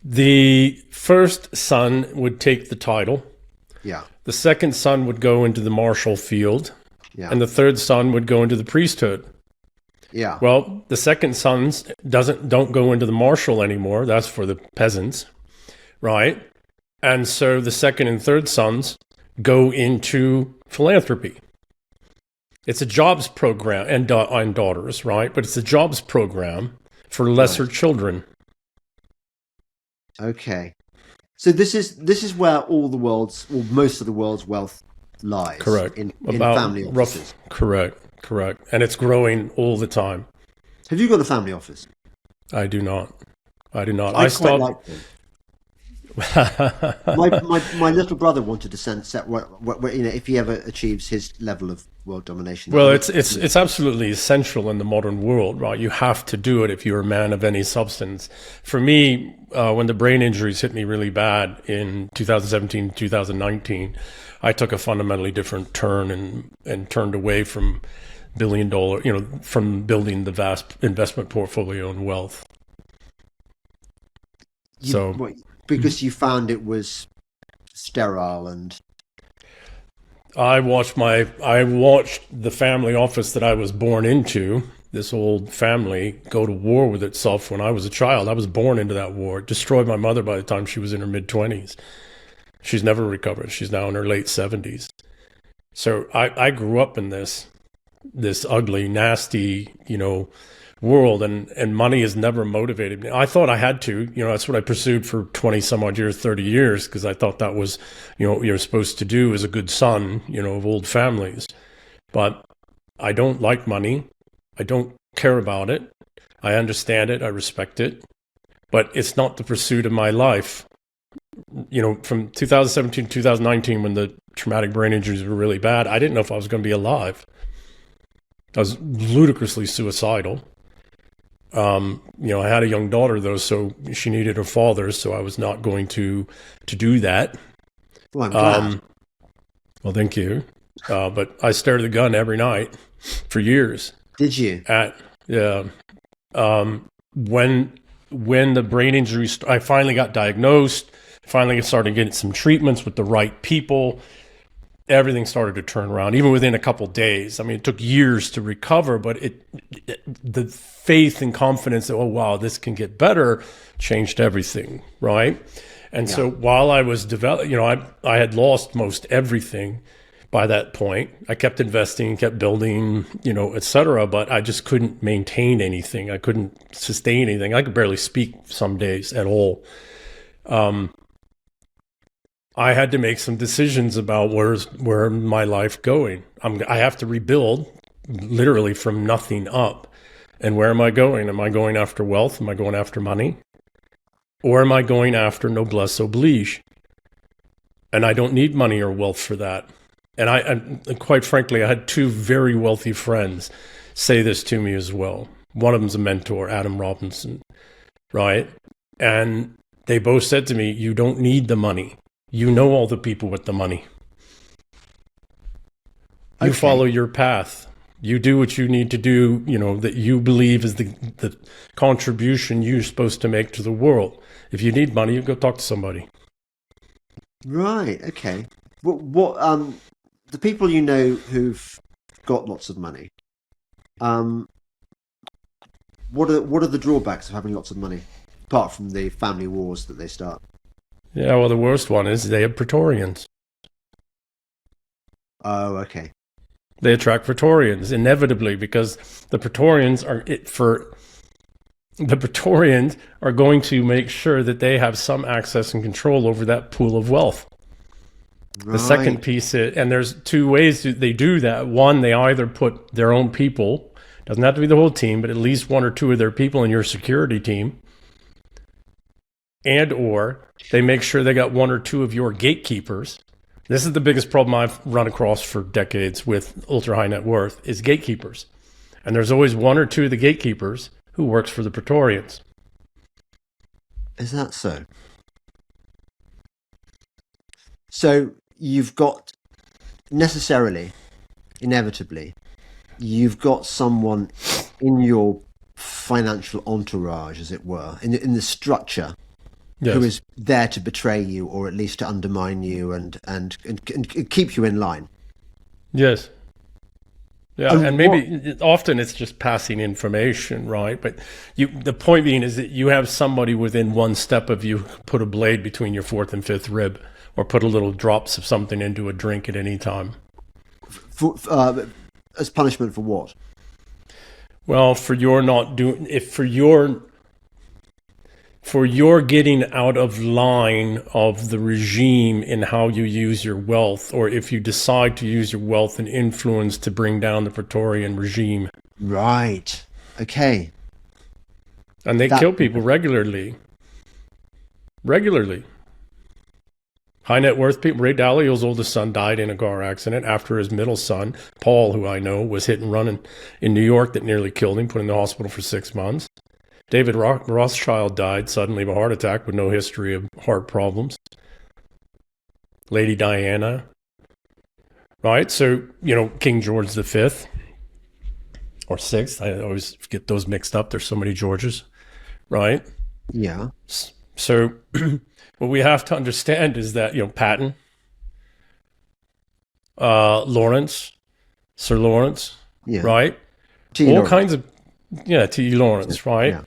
the first son would take the title. Yeah. The second son would go into the martial field. Yeah. And the third son would go into the priesthood. Yeah. Well, the second sons don't go into the martial anymore. That's for the peasants, right? And so the second and third sons go into philanthropy. It's a jobs program, and daughters, right? But it's a jobs program for lesser children. Okay. So this is where all the world's, or most of the world's wealth lies. Correct. In family offices. Correct. And it's growing all the time. Have you got a family office? I do not. I quite like them. My little brother wanted to set if he ever achieves his level of world domination. Well, it's absolutely essential in the modern world, right? You have to do it if you're a man of any substance. For me, when the brain injuries hit me really bad in 2017, 2019, I took a fundamentally different turn and turned away from billion-dollar, from building the vast investment portfolio and wealth. Because you found it was sterile and I watched the family office that I was born into, this old family, go to war with itself when I was a child. I was born into that war. It destroyed my mother by the time she was in her mid-20s. She's never recovered. She's now in her late 70s. So I grew up in this ugly, nasty, world, and money has never motivated me. I thought I had to, that's what I pursued for 20 some odd years, 30 years, because I thought that was, what you're supposed to do as a good son, of old families. But I don't like money. I don't care about it. I understand it. I respect it. But it's not the pursuit of my life. From 2017 to 2019, when the traumatic brain injuries were really bad, I didn't know if I was going to be alive. I was ludicrously suicidal. I had a young daughter though, so she needed her father, so I was not going to do that. Well, I'm glad. Well, thank you. But I stared at the gun every night for years. Did you? Yeah. When the brain injury, I finally got diagnosed, finally started getting some treatments with the right people. Everything started to turn around, even within a couple of days. I mean, it took years to recover, but the faith and confidence that, oh, wow, this can get better, changed everything, right? And so while I was developing, I had lost most everything by that point. I kept investing, kept building, et cetera, but I just couldn't maintain anything. I couldn't sustain anything. I could barely speak some days at all. I had to make some decisions about where my life going. I have to rebuild literally from nothing up. And where am I going? Am I going after wealth? Am I going after money? Or am I going after noblesse oblige? And I don't need money or wealth for that. And quite frankly, I had two very wealthy friends say this to me as well. One of them's a mentor, Adam Robinson, right? And they both said to me, you don't need the money. You know all the people with the money. You follow your path. You do what you need to do, that you believe is the contribution you're supposed to make to the world. If you need money, you go talk to somebody. Right. Okay. What the people who've got lots of money, what are the drawbacks of having lots of money, apart from the family wars that they start? Yeah, well, the worst one is they have Praetorians. Oh, okay. They attract Praetorians inevitably because the Praetorians are going to make sure that they have some access and control over that pool of wealth. Right. The second piece is, and there's two ways they do that. One, they either put their own people, doesn't have to be the whole team, but at least one or two of their people in your security team. And or they make sure they got one or two of your gatekeepers. This is the biggest problem I've run across for decades with ultra high net worth is gatekeepers. And there's always one or two of the gatekeepers who works for the Praetorians. Is that so? So you've got inevitably, you've got someone in your financial entourage, as it were, in the structure. Yes. Who is there to betray you, or at least to undermine you and keep you in line? Yes. Yeah, and maybe often it's just passing information, right? But the point being is that you have somebody within one step of you put a blade between your fourth and fifth rib, or put a little drops of something into a drink at any time. As punishment for what? Well, for your getting out of line of the regime in how you use your wealth, or if you decide to use your wealth and influence to bring down the Praetorian regime. Right. Okay. And they kill people regularly. Regularly. High net worth people. Ray Dalio's oldest son died in a car accident after his middle son, Paul, who I know, was hit and run in New York that nearly killed him, put in the hospital for 6 months. David Rothschild died suddenly of a heart attack with no history of heart problems. Lady Diana. Right? So, King George V or VI. I always get those mixed up. There's so many Georges. Right? Yeah. So what we have to understand is that, Patton, Lawrence, Sir Lawrence, right? T. Lawrence. Kinds of, T. Lawrence, right? Yeah.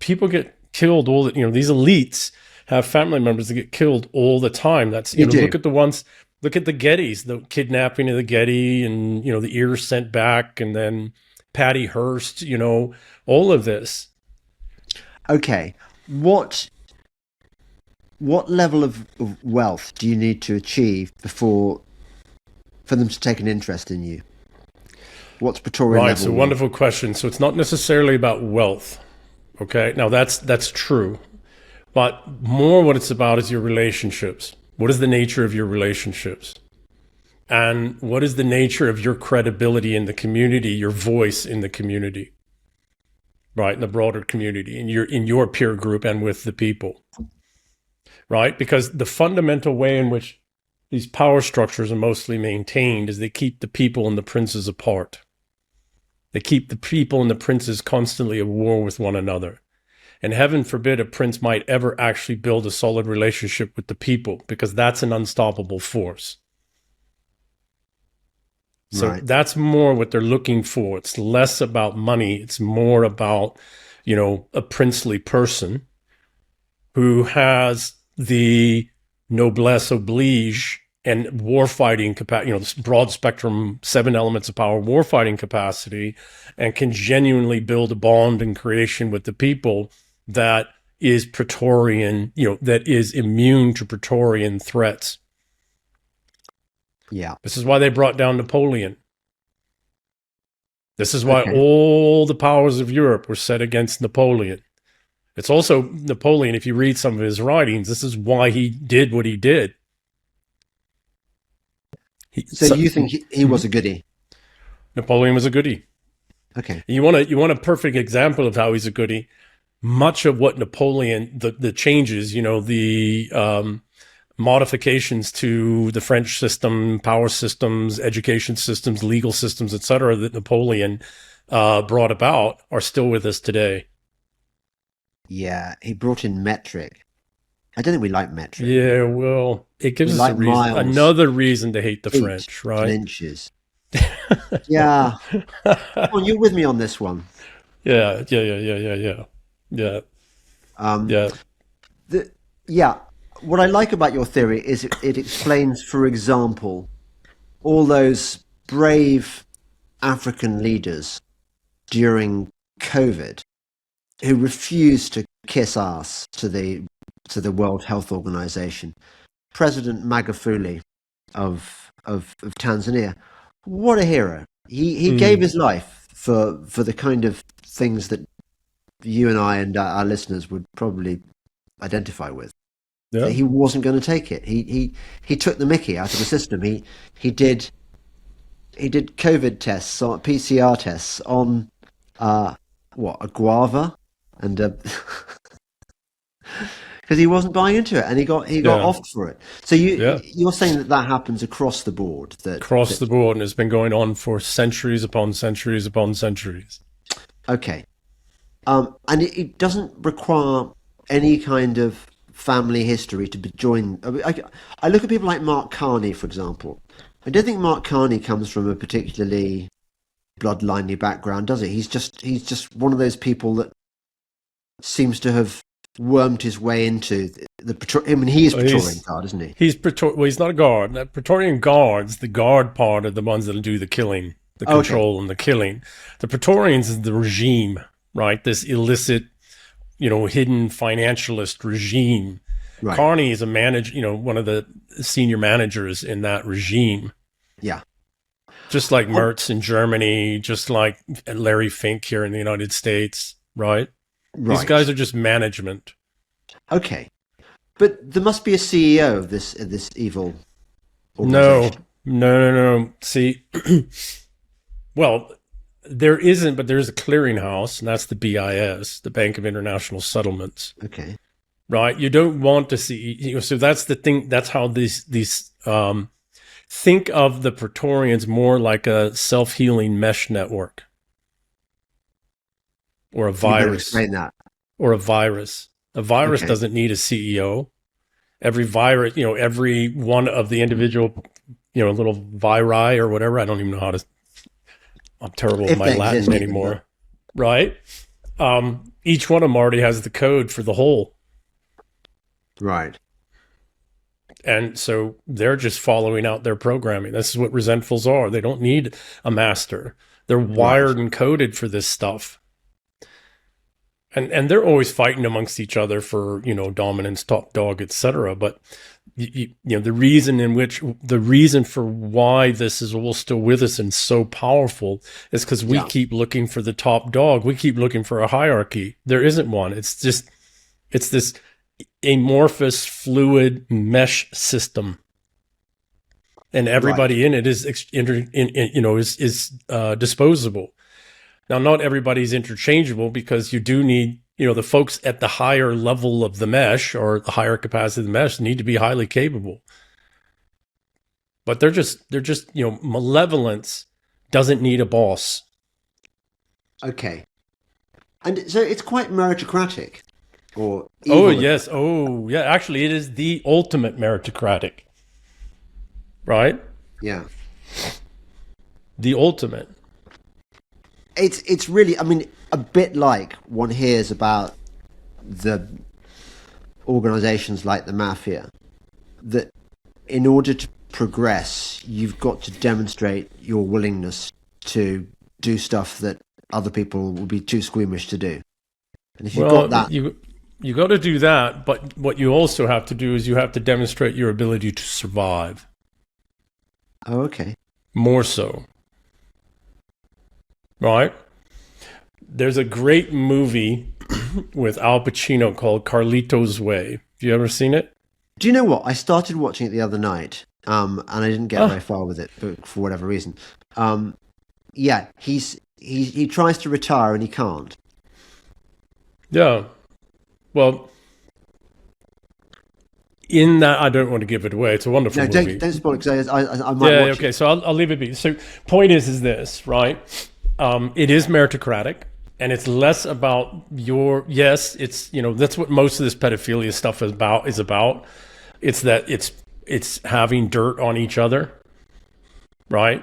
People get killed all the, these elites have family members that get killed all the time. That's, look at the Gettys, the kidnapping of the Getty and, the ears sent back, and then Patty Hearst, all of this. Okay. What level of wealth do you need to achieve for them to take an interest in you? What's Praetorian level? Right, so wonderful question. So it's not necessarily about wealth. Okay, now that's true. But more what it's about is your relationships. What is the nature of your relationships? And what is the nature of your credibility in the community, your voice in the community? Right, in the broader community, in your peer group and with the people. Right? Because the fundamental way in which these power structures are mostly maintained is they keep the people and the princes apart. They keep the people and the princes constantly at war with one another. And heaven forbid a prince might ever actually build a solid relationship with the people, because that's an unstoppable force. So that's more what they're looking for. It's less about money. It's more about, a princely person who has the noblesse oblige and warfighting capacity, this broad spectrum, 7 elements of power warfighting capacity, and can genuinely build a bond and creation with the people that is Praetorian, that is immune to Praetorian threats. Yeah. This is why they brought down Napoleon. This is why all the powers of Europe were set against Napoleon. It's also Napoleon, if you read some of his writings, this is why he did what he did. So you think he was a goodie? Napoleon was a goodie. Okay. You want a perfect example of how he's a goodie? Much of what Napoleon, the changes, the modifications to the French system, power systems, education systems, legal systems, etc., that Napoleon brought about are still with us today. Yeah, he brought in metric. I don't think we like metric. Yeah, well, it gives us another reason to hate the French, right? And inches. Yeah. Well, you're with me on this one. Yeah. What I like about your theory is it explains, for example, all those brave African leaders during COVID who refused to kiss ass to the World Health Organization. President Magufuli of Tanzania, what a hero! He gave his life for the kind of things that you and I and our listeners would probably identify with. Yeah. He wasn't going to take it. He took the mickey out of the system. He did COVID tests, on PCR tests on a guava, and because he wasn't buying into it, and he got offed for it. So you're saying that happens across the board. Across the board, and it's been going on for centuries upon centuries upon centuries. Okay, and it doesn't require any kind of family history to be joined. I look at people like Mark Carney, for example. I don't think Mark Carney comes from a particularly bloodliney background, does he? He's just one of those people that seems to have wormed his way into the. I mean, he is Praetorian Guard, isn't he? Well, he's not a guard. Praetorian Guards, the guard part, are the ones that'll do the killing, the control and the killing. The Praetorians is the regime, right? This illicit, hidden financialist regime. Right. Carney is one of the senior managers in that regime. Yeah. Just like Merz in Germany, just like Larry Fink here in the United States, right? These guys are just management. Okay. But there must be a CEO of this evil No, organization. no. See, well, there isn't, but there's a clearinghouse, and that's the BIS, the Bank of International Settlements. Okay. Right? You don't want to see. So that's the thing. That's how these think of the Praetorians more like a self-healing mesh network, or a You better virus, explain that. or a virus. A virus Okay. doesn't need a CEO. Every virus, every one of the individual, little viri or whatever. I don't even know how to. I'm terrible with If my they exist Latin even, anymore. Right? Each one of them already has the code for the whole. right. And so they're just following out their programming. This is what resentfuls are. They don't need a master. They're wired and coded for this stuff. And they're always fighting amongst each other for, dominance, top dog, etc. But the reason for why this is all still with us and so powerful is because we keep looking for the top dog. We keep looking for a hierarchy. There isn't one. It's this amorphous fluid mesh system, and everybody in it is disposable. Now, not everybody's interchangeable, because you do need, the folks at the higher level of the mesh, or the higher capacity of the mesh, need to be highly capable. But they're just malevolence doesn't need a boss. Okay. And so it's quite meritocratic. Or Oh, evil. yes. Oh, yeah. Actually, it is the ultimate meritocratic. Right? Yeah. The ultimate. It's really, I mean, a bit like one hears about the organizations like the mafia, that in order to progress, you've got to demonstrate your willingness to do stuff that other people will be too squeamish to do. And if you've got that, you got to do that, but what you also have to do is you have to demonstrate your ability to survive. oh, okay. More so. Right? There's a great movie with Al Pacino called Carlito's Way. Have you ever seen it? Do you know what? I started watching it the other night, and I didn't get very far with it for whatever reason. Yeah, he tries to retire and he can't. Yeah. Well, in that, I don't want to give it away. It's a wonderful movie. Don't spoil it, because I might watch Okay. it. So I'll leave it be. So point is this, right? It is meritocratic, and it's less about yes, it's, that's what most of this pedophilia stuff is about. It's that it's having dirt on each other. Right.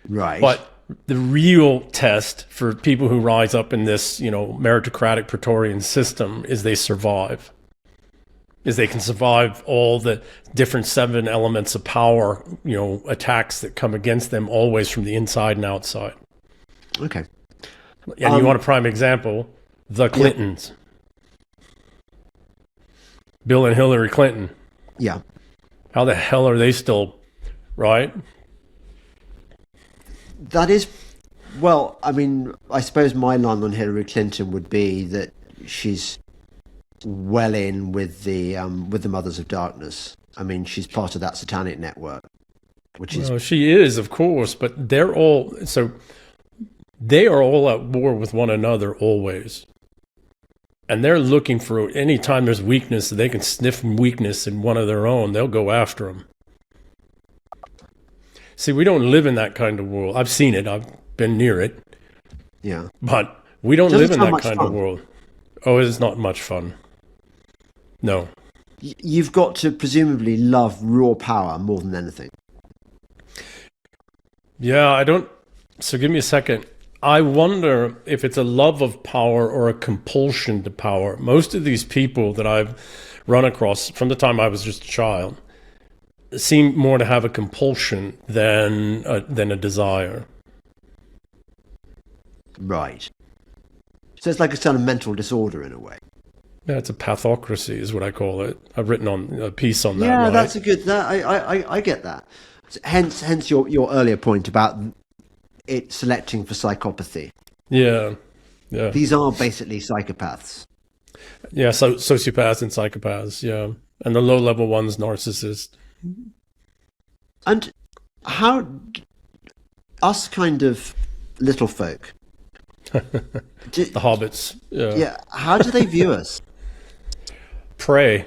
Right. But the real test for people who rise up in this, meritocratic Praetorian system is they survive. Is they can survive all the different 7 elements of power, attacks that come against them, always from the inside and outside. Okay. And you want a prime example? The Clintons. Bill and Hillary Clinton. Yeah. How the hell are they still, right? That is, well, I mean, I suppose my line on Hillary Clinton would be that she's well in with the Mothers of Darkness. I mean, she's part of that satanic network, which is... Well, she is, of course, but they are all at war with one another always. And they're looking for, any time there's weakness, they can sniff weakness in one of their own, they'll go after them. See, we don't live in that kind of world. I've seen it. I've been near it. Yeah. But we don't live in that kind fun. of world. Oh, it's not much fun. No. You've got to presumably love raw power more than anything. Yeah, I don't... So give me a second. I wonder if it's a love of power or a compulsion to power. Most of these people that I've run across from the time I was just a child seem more to have a compulsion than a desire. Right. So it's like a sort of mental disorder in a way. Yeah, it's a pathocracy is what I call it. I've written on a piece on that. Yeah, right? that's a good... I get that. Hence your earlier point about it selecting for psychopathy. Yeah. These are basically psychopaths. Yeah, so sociopaths and psychopaths, yeah. And the low-level one's narcissist. And how us kind of little folk, The hobbits. yeah, how do they view us? Prey.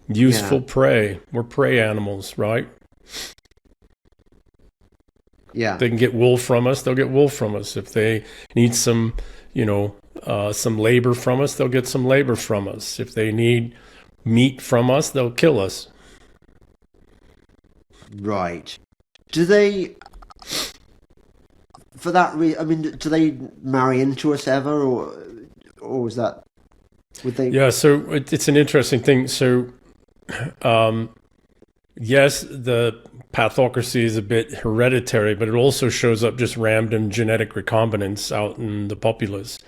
Useful prey. We're prey animals, right? Yeah. If they can get wool from us, they'll get wool from us. If they need some, some labor from us, they'll get some labor from us. If they need meat from us, they'll kill us. Right. Do they, for that reason, I mean, do they marry into us ever, or is that, would they? Yeah, so it's an interesting thing. So, yes, the pathocracy is a bit hereditary, but it also shows up just random genetic recombinants out in the populace.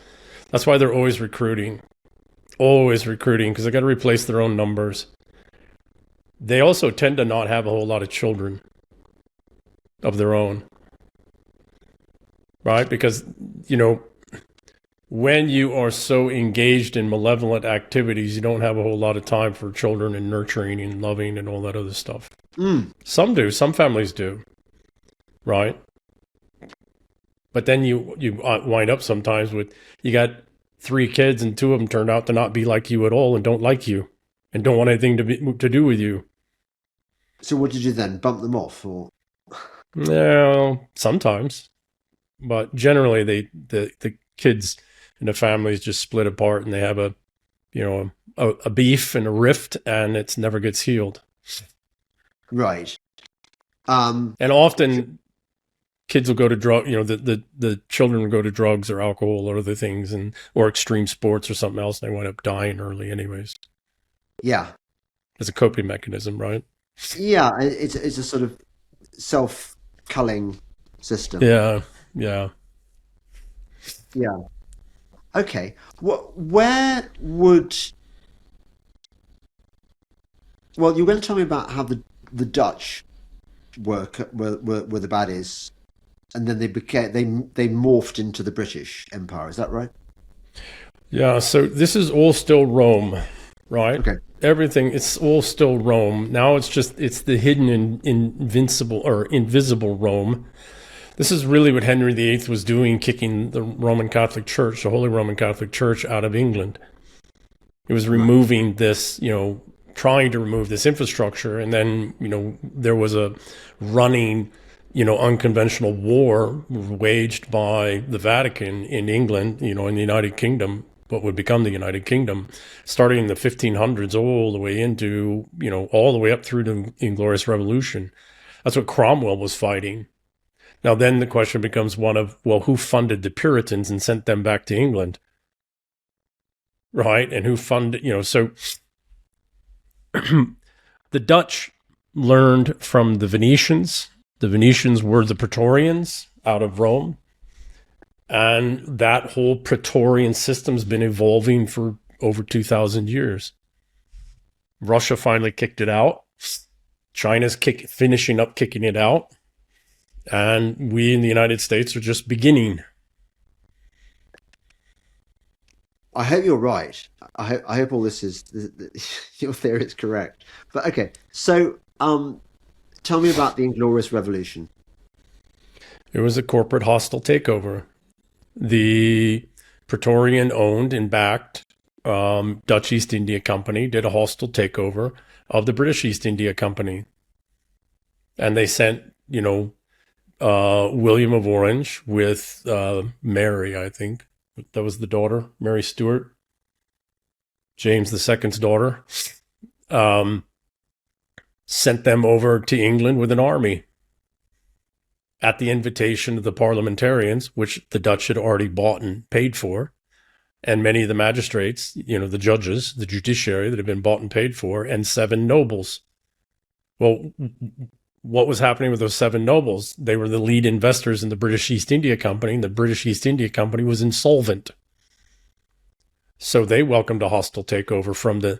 That's why they're always recruiting, because they got to replace their own numbers. They also tend to not have a whole lot of children of their own, right? Because, when you are so engaged in malevolent activities, you don't have a whole lot of time for children and nurturing and loving and all that other stuff. Some do. Some families do, right? But then you wind up sometimes with, you got 3 kids and 2 of them turned out to not be like you at all and don't like you and don't want anything to do with you. So what did you then? Bump them off, or? No, sometimes, but generally the kids in the families just split apart and they have a beef and a rift, and it never gets healed. Right. And often kids will go to the children will go to drugs or alcohol or other things, or extreme sports or something else, and they wind up dying early anyways. Yeah. It's a coping mechanism, right? Yeah, it's a sort of self-culling system. Yeah. Yeah. Okay. Where would? Well, you're going to tell me about how the Dutch were the baddies, and then they morphed into the British Empire. Is that right? Yeah. So this is all still Rome, right? Okay. Everything, it's all still Rome. Now it's the hidden invincible or invisible Rome. This is really what Henry VIII was doing, kicking the Roman Catholic Church, the Holy Roman Catholic Church, out of England. He was removing this, trying to remove this infrastructure. And then, there was a running, unconventional war waged by the Vatican in England, in the United Kingdom, what would become the United Kingdom, starting in the 1500s all the way into, all the way up through the Inglorious Revolution. That's what Cromwell was fighting. Now, then the question becomes one of, well, who funded the Puritans and sent them back to England? Right? And who funded, so the Dutch learned from the Venetians. The Venetians were the Praetorians out of Rome. And that whole Praetorian system's been evolving for over 2,000 years. Russia finally kicked it out. China's finishing up kicking it out. And we in the United States are just beginning. I hope you're right. I hope all this is your theory is correct. But okay, so tell me about the Inglorious Revolution. It was a corporate hostile takeover. The Praetorian owned and backed Dutch East India Company did a hostile takeover of the British East India Company. And they sent, William of Orange with Mary, I think. That was the daughter, Mary Stuart, James II's daughter. Sent them over to England with an army at the invitation of the parliamentarians, which the Dutch had already bought and paid for, and many of the magistrates, the judges, the judiciary that had been bought and paid for, and 7 nobles. Well, what was happening with those 7 nobles? They were the lead investors in the British East India Company, and the British East India Company was insolvent. So they welcomed a hostile takeover from the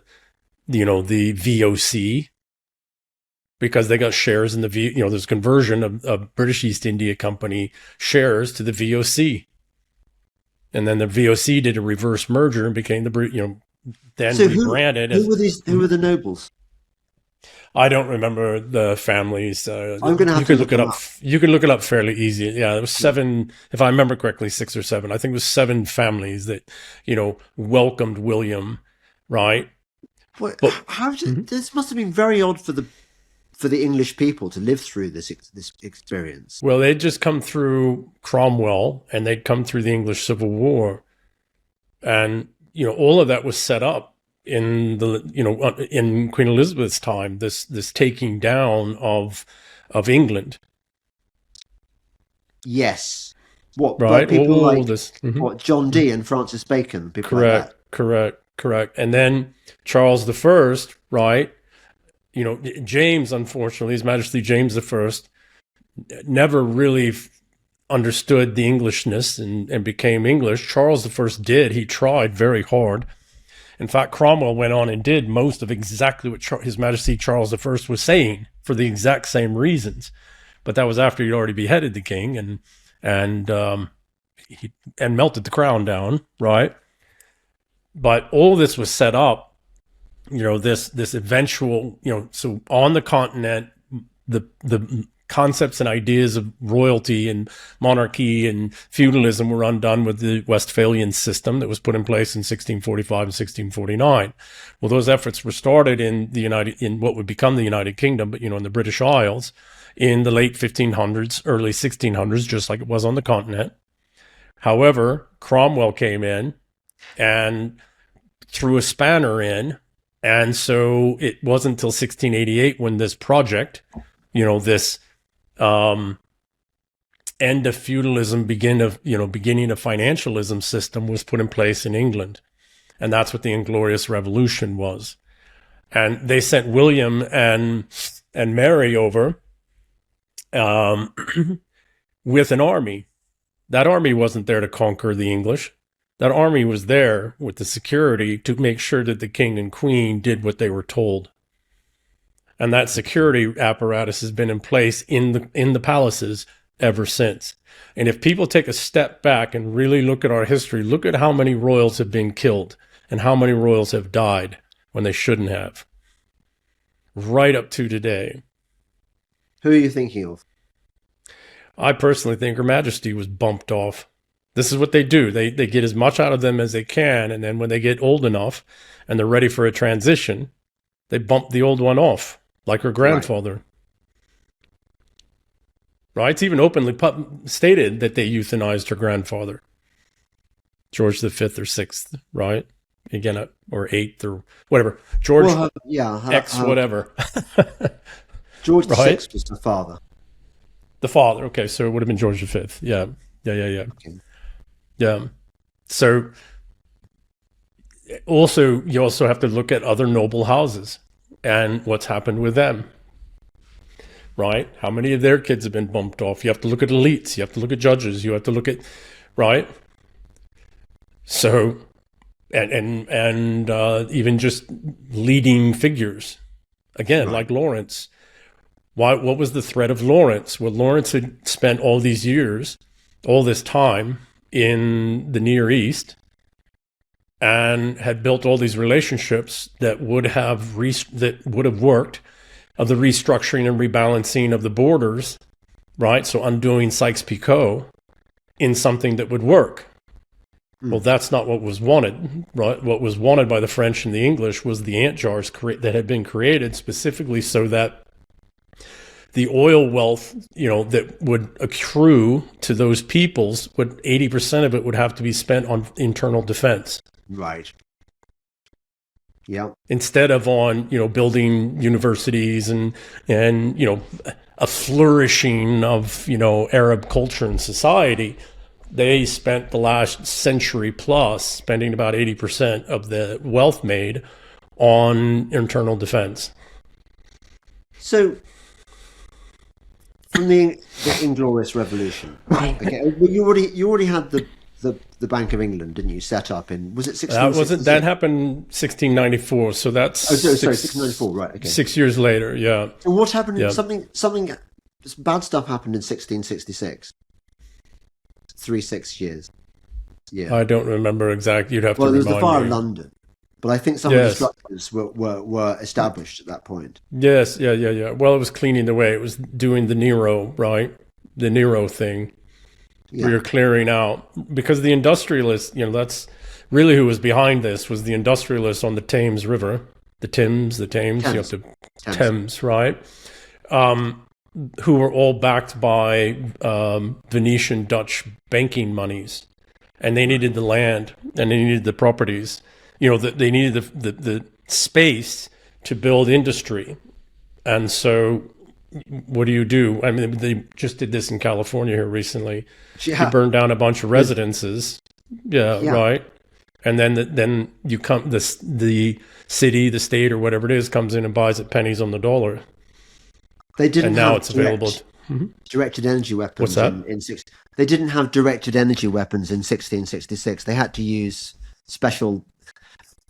VOC, because they got shares in there's conversion of British East India Company shares to the VOC. And then the VOC did a reverse merger and became then So rebranded who were these? Who were the nobles? I don't remember the families. I'm going to have you to could look it them up. You can look it up fairly easy. Yeah, it was 7, if I remember correctly, 6 or 7. I think it was 7 families that, welcomed William, right? What, how did this must have been very odd for the English people to live through this experience. Well, they'd just come through Cromwell and they'd come through the English Civil War, and all of that was set up in in Queen Elizabeth's time. This taking down of England. Yes. What, right? People what, John Dee and Francis Bacon? People like that. Correct. And then Charles I, right? James, unfortunately, His Majesty James I, never really understood the Englishness and became English. Charles I did. He tried very hard. In fact, Cromwell went on and did most of exactly what His Majesty Charles I was saying for the exact same reasons. But that was after he'd already beheaded the king and melted the crown down, right? But all this was set up, this eventual, so on the continent, the concepts and ideas of royalty and monarchy and feudalism were undone with the Westphalian system that was put in place in 1645 and 1649. Well, those efforts were started in what would become the United Kingdom, but in the British Isles in the late 1500s, early 1600s, just like it was on the continent. However, Cromwell came in and threw a spanner in, and so it wasn't until 1688 when this project, this end of feudalism, beginning of financialism system was put in place in England. And that's what the Inglorious Revolution was. And they sent William and Mary over with an army. That army wasn't there to conquer the English. That army was there with the security to make sure that the king and queen did what they were told. And that security apparatus has been in place in the palaces ever since. And if people take a step back and really look at our history, look at how many royals have been killed and how many royals have died when they shouldn't have. Right up to today. Who are you thinking of? I personally think Her Majesty was bumped off. This is what they do. They get as much out of them as they can, and then when they get old enough and they're ready for a transition, they bump the old one off. Like her grandfather. Right? It's even openly stated that they euthanized her grandfather. George V or VI, right? Again, or 8th or whatever. George X, whatever. George VI was the father. The father, okay, so it would have been George V. Yeah. Okay. Yeah. So, you also have to look at other noble houses and what's happened with them, right? How many of their kids have been bumped off? You have to look at elites. You have to look at judges. You have to look at, right? So, and even just leading figures, again, like Lawrence. What was the threat of Lawrence? Well, Lawrence had spent all these years, all this time in the Near East, and had built all these relationships that would have worked, of the restructuring and rebalancing of the borders, right? So undoing Sykes-Picot in something that would work. Well, that's not what was wanted, right? What was wanted by the French and the English was the ant jars that had been created specifically so that the oil wealth, that would accrue to those peoples, 80% of it would have to be spent on internal defense. Right. Yeah. Instead of on, building universities and a flourishing of, Arab culture and society, they spent the last century plus spending about 80% of the wealth made on internal defense. So, from the Inglorious Revolution, okay, well, you already had the Bank of England, didn't you? Set up in, was it 1666? That happened 1694. So that's 1694, right? Okay, 6 years later. Yeah. And what happened? Yeah. Something bad stuff happened in 1666. 6 years. Yeah. I don't remember exactly. You'd have to Well, there was the remind fire in me. London, but I think some of the Yes. structures were established at that point. Yes. Yeah. Yeah. Yeah. Well, it was cleaning the way. It was doing the Nero, right? The Nero thing where Yeah. you're clearing out because the industrialists, that's really who was behind this was the industrialists on the Thames River, the Thames, Thames. the Thames. Thames, right? Who were all backed by Venetian Dutch banking monies, and they needed the land and they needed the properties. They needed the space to build industry, and so what do? I mean, they just did this in California here recently. They Yeah. burned down a bunch of residences. Yeah, Yeah. right. And then you come the city, the state, or whatever it is comes in and buys it pennies on the dollar, They didn't and now have it's available. directed energy weapons What's that? in six. They didn't have directed energy weapons in 1666. They had to use special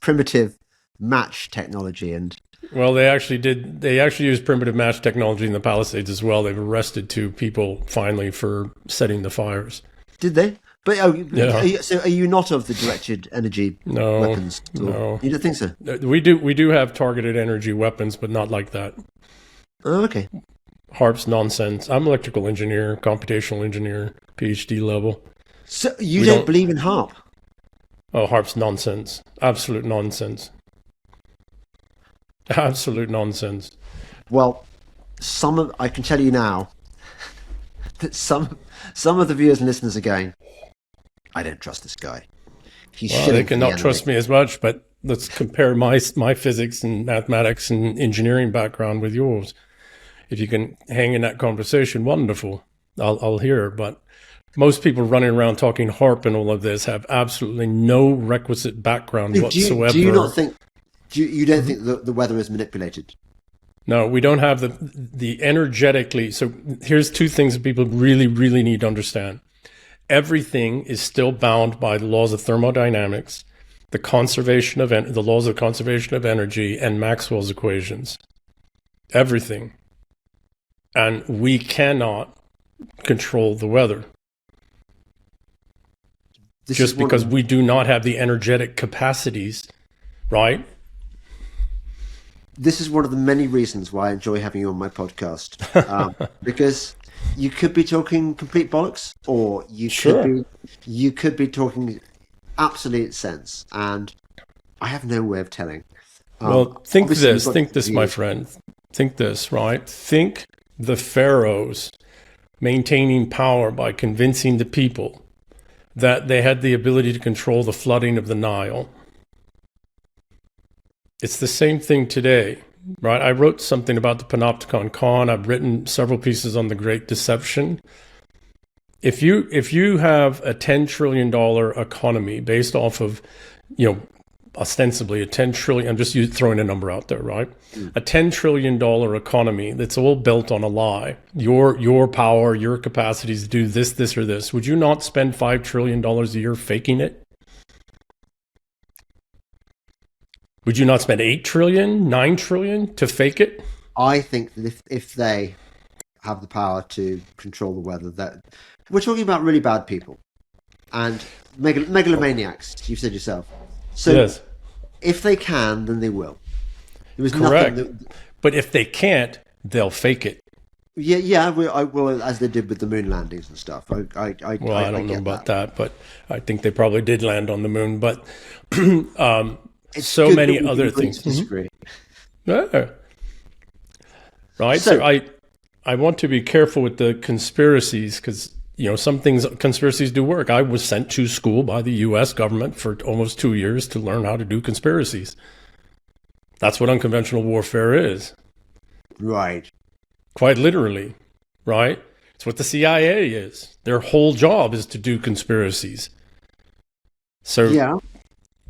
primitive match technology, and Well, they actually did. They actually used primitive match technology in the Palisades as well. They've arrested 2 people finally for setting the fires. did they? But Yeah. so are you not of the directed energy No, weapons? no. You don't think so? We do have targeted energy weapons, but not like that. Oh, okay. HARP's nonsense. I'm electrical engineer, computational engineer, PhD level. So you We don't don't- believe in HARP? Oh, HARP's nonsense. Absolute nonsense. Absolute nonsense. Well, I can tell you now that some of the viewers and listeners are going, I don't trust this guy. He's Well, shilling they for the cannot enemy." trust me as much, but let's compare my physics and mathematics and engineering background with yours. If you can hang in that conversation, wonderful. I'll hear. But most people running around talking HARP and all of this have absolutely no requisite background whatsoever. Do you not think? You don't think that the weather is manipulated? No, we don't have the energetically. So here's 2 things that people really, really need to understand. Everything is still bound by the laws of thermodynamics, the laws of conservation of energy, and Maxwell's equations. Everything. And we cannot control the weather just because we do not have the energetic capacities, right? This is one of the many reasons why I enjoy having you on my podcast, because you could be talking complete bollocks, or you could be talking absolute sense, and I have no way of telling. Well, think obviously you've got this, my friend. Think this, right? Think the pharaohs maintaining power by convincing the people that they had the ability to control the flooding of the Nile. It's the same thing today, right? I wrote something about the Panopticon Con. I've written several pieces on the Great Deception. If you have a $10 trillion economy based off of, ostensibly a 10 trillion, I'm just throwing a number out there, right? A $10 trillion economy that's all built on a lie. Your power, your capacities to do this, or this. Would you not spend $5 trillion a year faking it? Would you not spend 8 trillion, 9 trillion to fake it? I think that if they have the power to control the weather, that we're talking about really bad people and megalomaniacs. You've said yourself. So yes. If they can, then they will. There was Correct. nothing that, but if they can't, they'll fake it. Yeah. I will, as they did with the moon landings and stuff. I don't know about that, but I think they probably did land on the moon. But It's so good many that we other can agree things. to disagree. Yeah. Right. So- So I want to be careful with the conspiracies because some conspiracies do work. I was sent to school by the U.S. government for almost 2 years to learn how to do conspiracies. That's what unconventional warfare is. Right. Quite literally, right? It's what the CIA is. Their whole job is to do conspiracies. So, Yeah.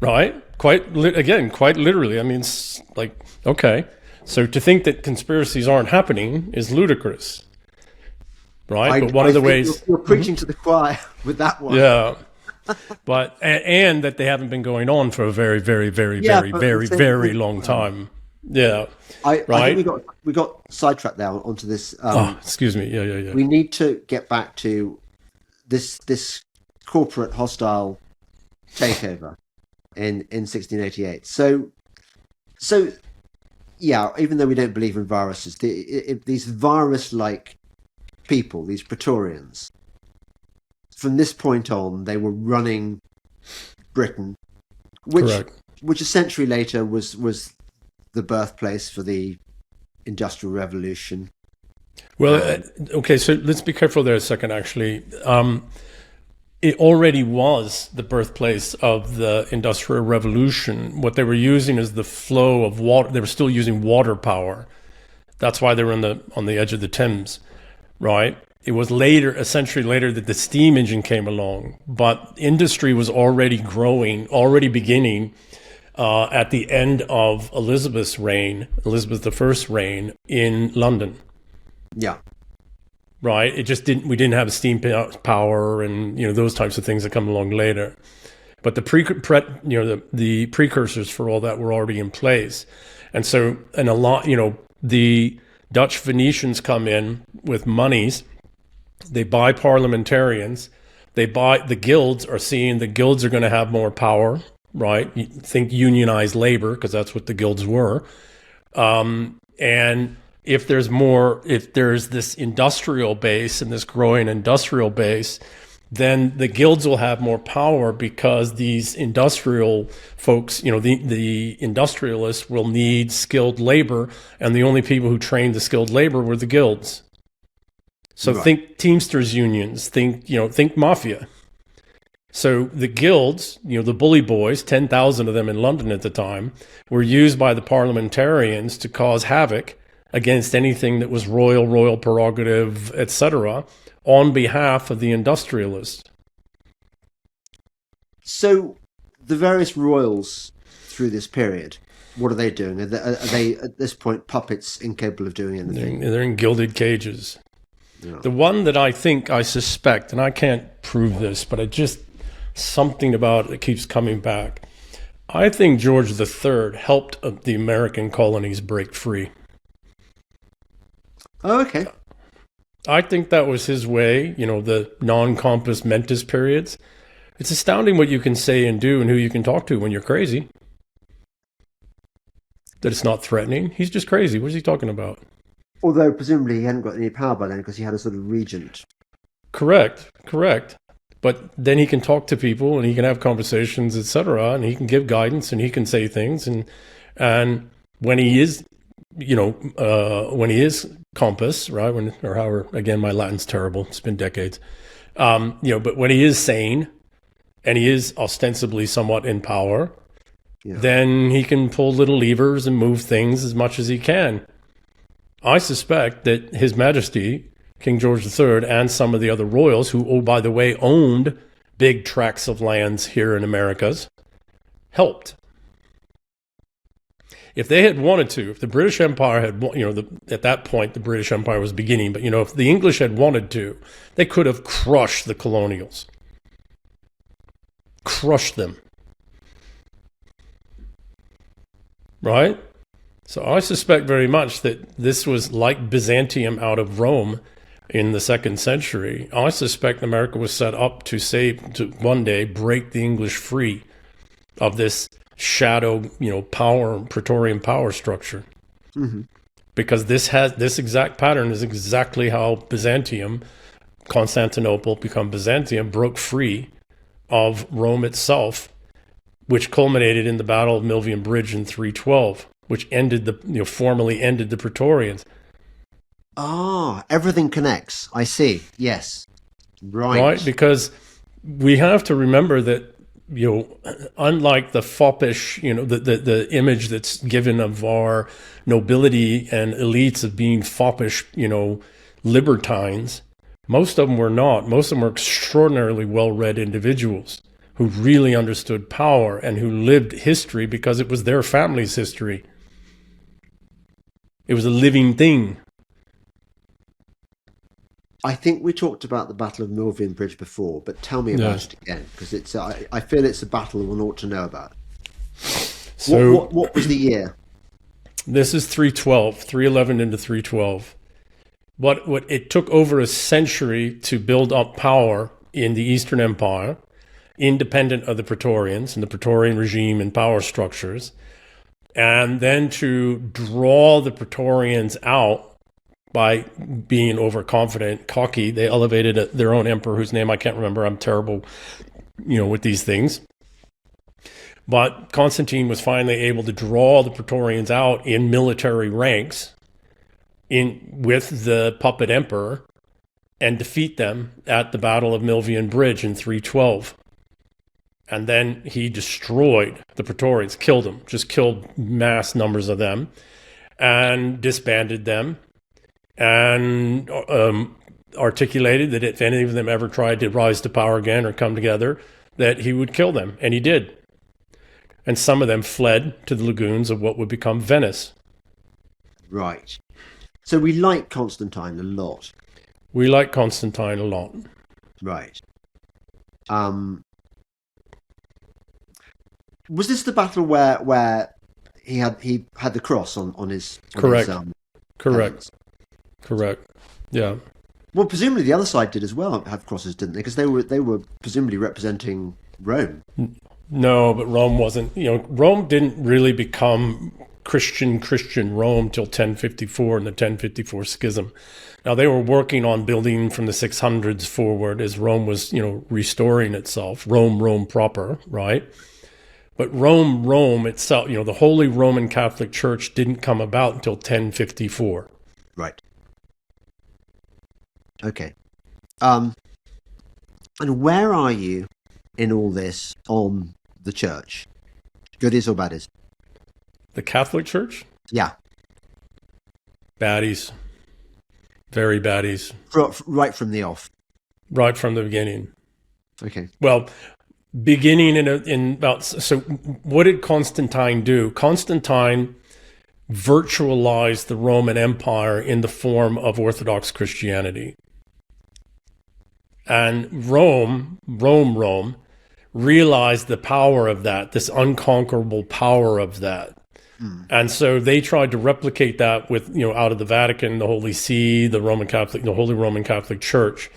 right? Quite literally. I mean, it's like, okay. So to think that conspiracies aren't happening is ludicrous, right? But one of the think ways... you're preaching to the choir with that one. Yeah. But, and that they haven't been going on for a very, very, very, Yeah, very, but very, the same very thing- long time. Yeah. I Right? think we got sidetracked there onto this. Excuse me. Yeah. We need to get back to this corporate hostile takeover in 1688. So yeah, even though we don't believe in viruses, these virus-like people, these Praetorians, from this point on, they were running Britain, Correct. which a century later was the birthplace for the Industrial Revolution. Well, okay, so let's be careful there a second, actually. It already was the birthplace of the Industrial Revolution. What they were using is the flow of water. They were still using water power. That's why they were on the edge of the Thames, right? It was later, a century later, that the steam engine came along. But industry was already growing, already beginning at the end of Elizabeth I's reign in London. Yeah. Right. It just we didn't have steam power and, those types of things that come along later. But the precursors for all that were already in place. And so, and a lot, the Dutch Venetians come in with monies. They buy parliamentarians. The guilds are seeing the guilds are going to have more power, right? You think unionized labor, because that's what the guilds were. And if there's this industrial base and this growing industrial base, then the guilds will have more power because these industrial folks, the industrialists will need skilled labor, and the only people who trained the skilled labor were the guilds. So right. Think Teamsters unions, think mafia. So the guilds, the bully boys, 10,000 of them in London at the time, were used by the parliamentarians to cause havoc against anything that was royal prerogative, etc., on behalf of the industrialists. So the various royals through this period, what are they doing? Are they at this point puppets incapable of doing anything? They're in gilded cages. Yeah. The one that I suspect, and I can't prove this, but something about it keeps coming back. I think George III helped the American colonies break free. Oh, okay. I think that was his way, the non-compos mentis periods. It's astounding what you can say and do and who you can talk to when you're crazy. That it's not threatening. He's just crazy. What is he talking about? Although presumably he hadn't got any power by then because he had a sort of regent. Correct. But then he can talk to people and he can have conversations, etc., and he can give guidance and he can say things. And when he is, when he is compos, right? Or however, again, my Latin's terrible. It's been decades. But when he is sane and he is ostensibly somewhat in power, then he can pull little levers and move things as much as he can. I suspect that His Majesty, King George III, and some of the other royals who, oh, by the way, owned big tracts of lands here in Americas, helped. If they had wanted to, if the British Empire had, at that point, the British Empire was beginning, but, if the English had wanted to, they could have crushed the colonials. Crushed them. Right? So I suspect very much that this was like Byzantium out of Rome in the 2nd century. I suspect America was set up to one day break the English free of this shadow, Praetorian power structure. Mm-hmm. Because this exact pattern is exactly how Constantinople become Byzantium, broke free of Rome itself, which culminated in the Battle of Milvian Bridge in 312, which formally ended the Praetorians. Ah, everything connects. I see. Yes. Right. Because we have to remember that, unlike the foppish, the image that's given of our nobility and elites of being foppish, libertines, most of them were not. Most of them were extraordinarily well-read individuals who really understood power and who lived history because it was their family's history. It was a living thing. I think we talked about the Battle of Milvian Bridge before, but tell me about it again, because I feel it's a battle one ought to know about. So, what was the year? This is 311 into 312. What it took over a century to build up power in the Eastern Empire, independent of the Praetorians and the Praetorian regime and power structures, and then to draw the Praetorians out by being overconfident, cocky. They elevated their own emperor, whose name I can't remember. I'm terrible, with these things. But Constantine was finally able to draw the Praetorians out in military ranks with the puppet emperor and defeat them at the Battle of Milvian Bridge in 312. And then he destroyed the Praetorians, killed them, just killed mass numbers of them, and disbanded them, and articulated that if any of them ever tried to rise to power again or come together, that he would kill them. And he did. And some of them fled to the lagoons of what would become Venice. Right. So we like Constantine a lot. We like Constantine a lot. Right. Was this the battle where he had the cross on his correct on his, correct correct yeah. Well, presumably the other side did as well have crosses, didn't they? Because they were presumably representing Rome. No, but Rome wasn't. Rome didn't really become Christian Rome till 1054 in the 1054 schism. Now they were working on building from the 600s forward as Rome was, restoring itself. Rome proper, right? But Rome itself, the Holy Roman Catholic Church didn't come about until 1054. Right. Okay. And where are you in all this on the church? Goodies or baddies? The Catholic Church? Yeah. Baddies. Very baddies. Right from the off. Right from the beginning. Okay. Well, beginning in about, so what did Constantine do? Constantine virtualized the Roman Empire in the form of Orthodox Christianity. And Rome realized the power of that, this unconquerable power of that. And so they tried to replicate that with, out of the Vatican, the Holy See, the Holy Roman Catholic Church.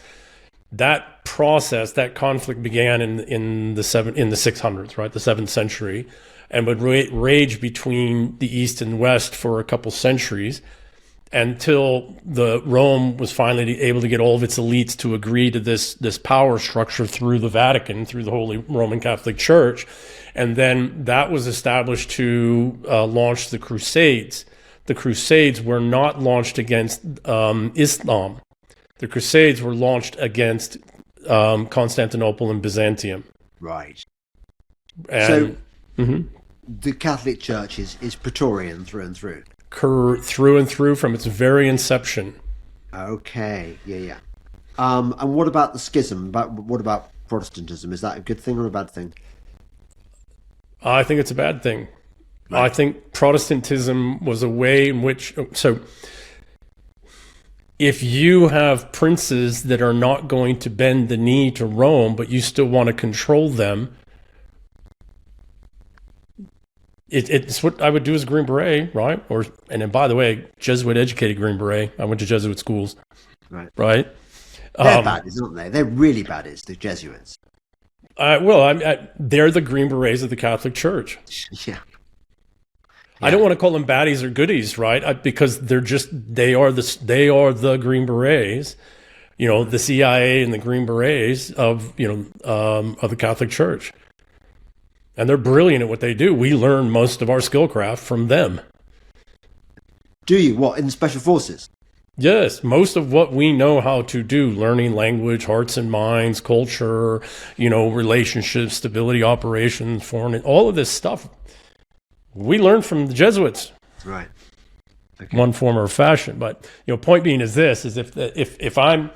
That process, that conflict began in the 600s, right, the 7th century, and would rage between the East and West for a couple centuries until the Rome was finally able to get all of its elites to agree to this power structure through the Vatican, through the Holy Roman Catholic Church. And then that was established to launch the Crusades. The Crusades were not launched against Islam. The Crusades were launched against Constantinople and Byzantium. Right. And, so the Catholic Church is Praetorian through and through. Through and through from its very inception. Okay. Yeah. And what about the schism? What about Protestantism? Is that a good thing or a bad thing? I think it's a bad thing. Right. I think Protestantism was a way in which... So if you have princes that are not going to bend the knee to Rome, but you still want to control them, it's what I would do as a Green Beret, right? And then, by the way, Jesuit-educated Green Beret. I went to Jesuit schools, right? They're baddies, aren't they? They're really baddies, the Jesuits. They're the Green Berets of the Catholic Church. Yeah. I don't want to call them baddies or goodies, right? Because they are the Green Berets, the CIA and the Green Berets of the Catholic Church. And they're brilliant at what they do. We learn most of our skillcraft from them. Do you? What, in special forces? Yes, most of what we know how to do, learning language, hearts and minds, culture, relationships, stability, operations, foreign, all of this stuff, we learned from the Jesuits. Right. Okay. One form or fashion. But, point being is this, is if I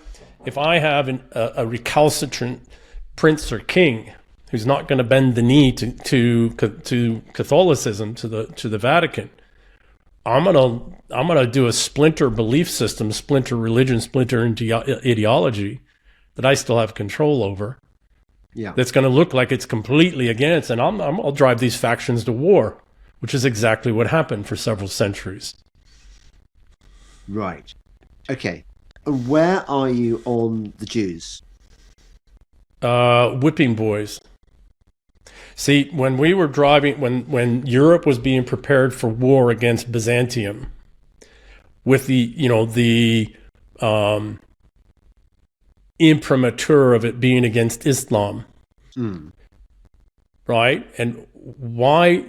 have a recalcitrant prince or king who's not going to bend the knee to Catholicism, to the Vatican, I'm gonna do a splinter belief system, splinter religion, splinter ideology that I still have control over. Yeah, that's going to look like it's completely against, and I'll drive these factions to war, which is exactly what happened for several centuries. Right. Okay. And where are you on the Jews? Whipping boys. See, when we were driving, when Europe was being prepared for war against Byzantium, with the imprimatur of it being against Islam, right? And why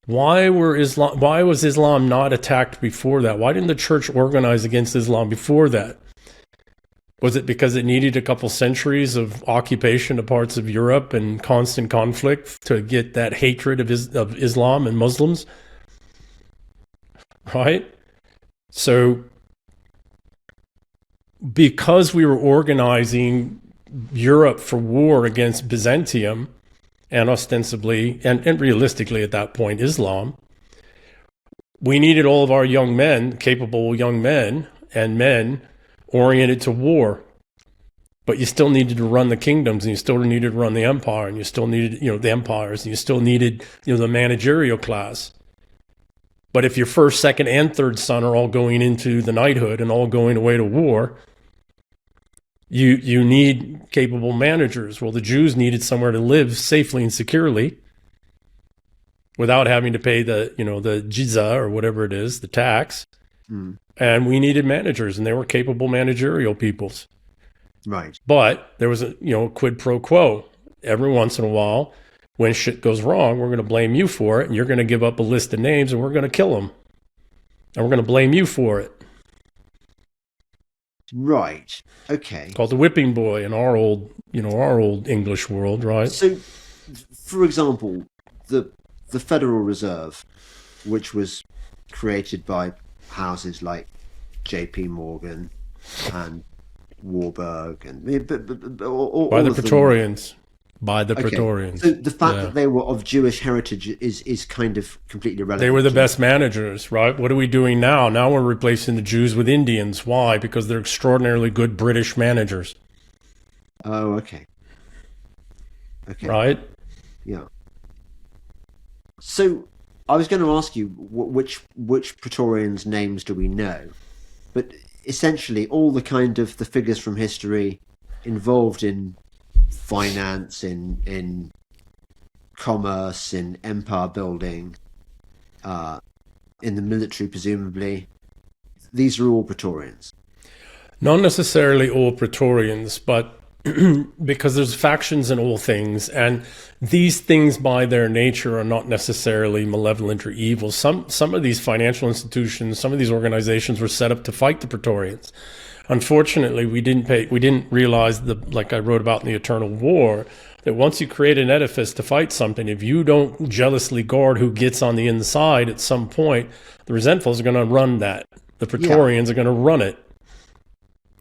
was Islam not attacked before that? Why didn't the church organize against Islam before that? Was it because it needed a couple centuries of occupation of parts of Europe and constant conflict to get that hatred of Islam and Muslims? Right? So, because we were organizing Europe for war against Byzantium and ostensibly and realistically at that point Islam, we needed all of our young men, capable young men and men, oriented to war. But you still needed to run the kingdoms, and you still needed to run the empire, and you still needed, the empires, and you still needed, the managerial class. But if your first, second, and third son are all going into the knighthood and all going away to war, you need capable managers. Well, the Jews needed somewhere to live safely and securely without having to pay the jizya or whatever it is, the tax. And we needed managers, and they were capable managerial peoples. Right. But there was a quid pro quo. Every once in a while, when shit goes wrong, we're going to blame you for it, and you're going to give up a list of names, and we're going to kill them, and we're going to blame you for it. Right. Okay. Called the whipping boy in our old English world, right? So, for example, the Federal Reserve, which was created by houses like J.P. Morgan and Warburg and all by the of Praetorians. Them. By the Praetorians. So the fact that they were of Jewish heritage is kind of completely irrelevant. They were the best managers, right? What are we doing now? Now we're replacing the Jews with Indians. Why? Because they're extraordinarily good British managers. Oh, okay. Okay. Right? Yeah. So I was going to ask you which Praetorians' names do we know, but essentially all the kind of the figures from history involved in finance, in commerce, in empire building, in the military presumably, these are all Praetorians. Not necessarily all Praetorians, but because there's factions in all things, and these things by their nature are not necessarily malevolent or evil. Some of these financial institutions, some of these organizations were set up to fight the Praetorians. Unfortunately, we didn't realize, like I wrote about in the Eternal War, that once you create an edifice to fight something, if you don't jealously guard who gets on the inside, at some point, the resentfuls are going to run that. The Praetorians are going to run it.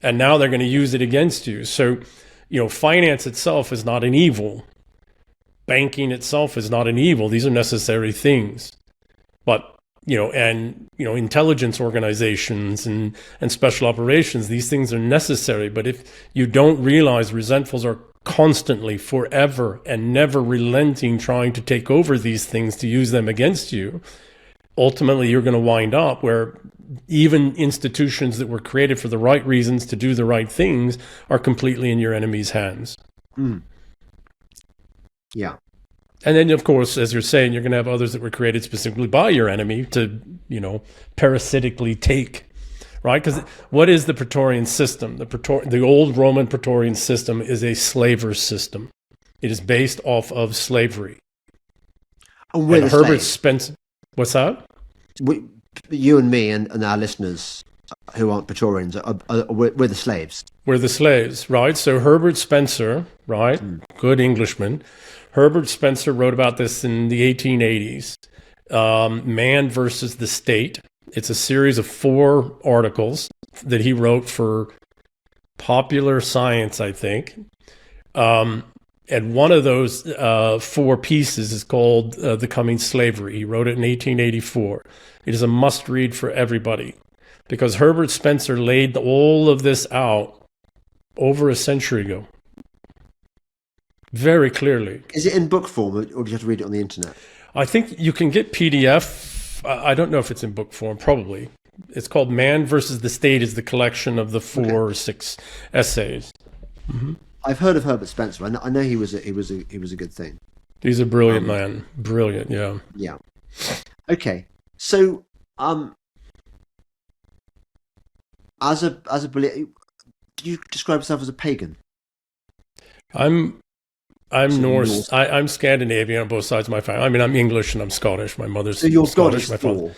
And now they're going to use it against you. So, finance itself is not an evil. Banking itself is not an evil. These are necessary things. But, intelligence organizations and special operations, these things are necessary. But if you don't realize resentfuls are constantly, forever, and never relenting trying to take over these things to use them against you, ultimately you're going to wind up where even institutions that were created for the right reasons to do the right things are completely in your enemy's hands. Yeah. And then, of course, as you're saying, you're going to have others that were created specifically by your enemy to, parasitically take, right? Because what is the Praetorian system? The old Roman Praetorian system is a slaver system. It is based off of slavery. And we're the Herbert slaves. Spencer, what's that? You and me and our listeners who aren't Praetorians, we're the slaves. We're the slaves, right? So Herbert Spencer, right? Good Englishman. Herbert Spencer wrote about this in the 1880s. Man versus the State. It's a series of 4 articles that he wrote for Popular Science, I think. And one of those 4 pieces is called The Coming Slavery. He wrote it in 1884. It is a must-read for everybody because Herbert Spencer laid all of this out over a century ago. Very clearly. Is it in book form or do you have to read it on the internet? I think you can get PDF. I don't know if it's in book form, probably. It's called Man versus the State, is the collection of the 4 or 6 essays. I've heard of Herbert Spencer. I know he was a good thing. He's a brilliant man. Brilliant, yeah. Yeah. Okay. So, as a do you describe yourself as a pagan? I'm So Norse. I'm Scandinavian on both sides of my family. I mean, I'm English and I'm Scottish. My mother's So your god Scottish. is My father. Thor.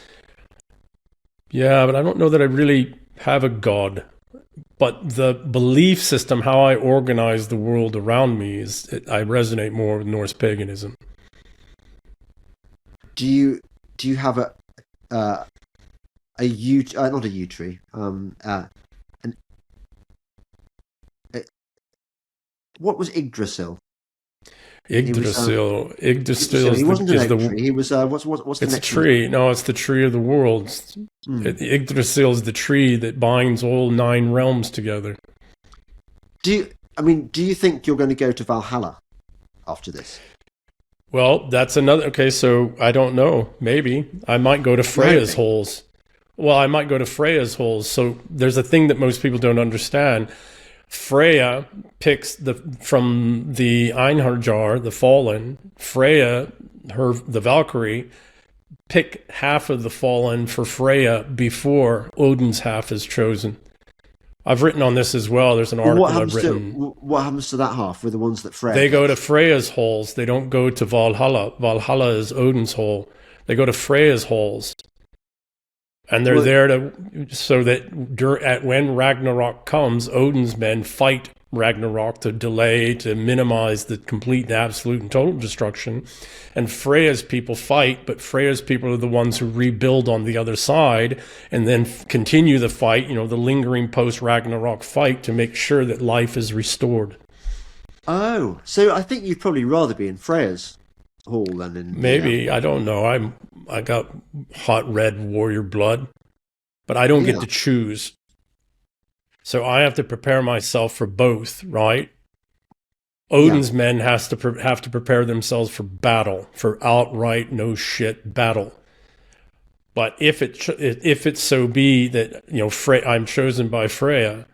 Yeah, but I don't know that I really have a god. But the belief system, how I organize the world around me, I resonate more with Norse paganism. Do you have a yew not a yew tree an what was Yggdrasil? Yggdrasil. He wasn't an oak tree. He was what's the It's a next tree. No, it's the tree of the worlds. Yggdrasil is the tree that binds all 9 realms together. Do you think you're going to go to Valhalla after this? Well, that's another. Okay, so I don't know. Maybe I might go to Freya's holes. Well, I might go to Freya's holes. So there's a thing that most people don't understand. Freya picks from the Einherjar, the fallen. Freya, the Valkyrie, pick half of the fallen for Freya before Odin's half is chosen. I've written on this as well. There's an article I've written. What happens to that half with the ones that Freya? They go to Freya's holes. They don't go to Valhalla. Valhalla is Odin's hole. They go to Freya's holes. And they're there so that when Ragnarok comes, Odin's men fight Ragnarok to delay, to minimize the complete, absolute, and total destruction. And Freya's people fight, but Freya's people are the ones who rebuild on the other side and then continue the fight, the lingering post-Ragnarok fight to make sure that life is restored. Oh, so I think you'd probably rather be in Freya's hall than in... Maybe, I don't know. I got hot red warrior blood, but I don't get to choose. So I have to prepare myself for both, right? Odin's men have to prepare themselves for battle, for outright no shit battle. But if it so be that I'm chosen by Freya,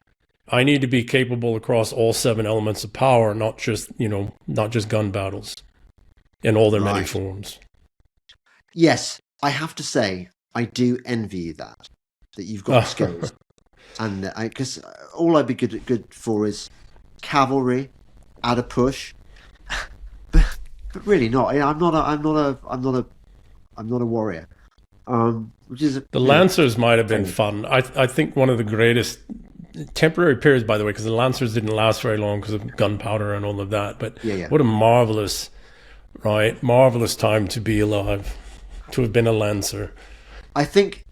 I need to be capable across all 7 elements of power, not just gun battles in all their many forms. Yes, I have to say I do envy you that you've got skills. And because all I'd be good for is cavalry at a push, but really not. I'm not a warrior. Which is the Lancers might have been fun. I think one of the greatest temporary periods, by the way, because the Lancers didn't last very long because of gunpowder and all of that. But what a marvelous time to be alive, to have been a Lancer. I think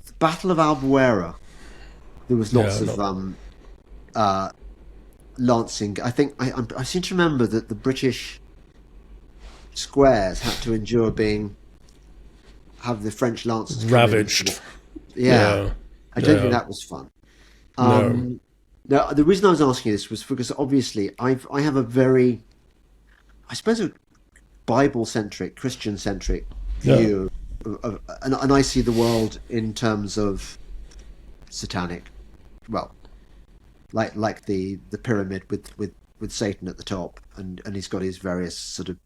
the Battle of Albuera. There was lots of lancing. I think I seem to remember that the British squares had to endure have the French lancers ravaged. I don't think that was fun. No. Now, the reason I was asking this was because obviously I have a very, I suppose, a Bible-centric, Christian-centric view of and I see the world in terms of satanic. Well, like the pyramid with Satan at the top, and he's got his various sort of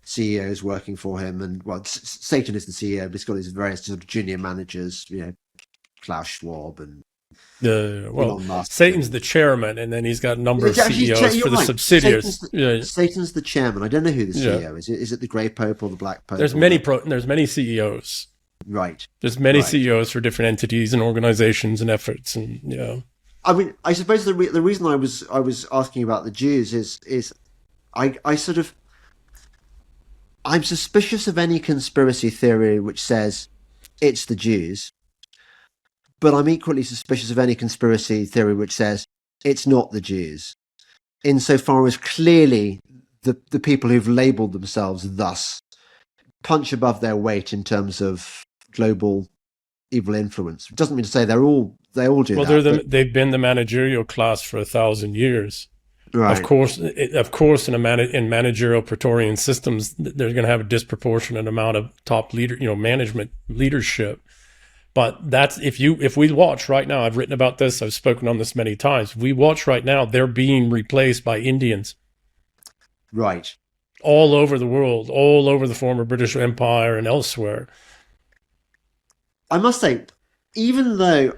CEOs working for him, and Satan is the CEO, but he's got his various sort of junior managers, Klaus Schwab and Satan's the chairman, and then he's got a number of CEOs for the subsidiaries. Satan's the chairman. I don't know who the CEO is. Is it the Grey Pope or the Black Pope? There's many CEOs. Right. There's many CEOs for different entities and organizations and efforts, and I mean, I suppose the reason I was asking about the Jews is I sort of, I'm suspicious of any conspiracy theory which says it's the Jews, but I'm equally suspicious of any conspiracy theory which says it's not the Jews, insofar as clearly the people who've labelled themselves thus punch above their weight in terms of global evil influence. It doesn't mean to say they all do that. They've been the managerial class for 1,000 years. Right. Of course, in managerial Praetorian systems, they're going to have a disproportionate amount of top management leadership. But that's if we watch right now, I've written about this, I've spoken on this many times. If we watch right now, they're being replaced by Indians. Right. all over the world, all over the former British Empire and elsewhere. I must say, even though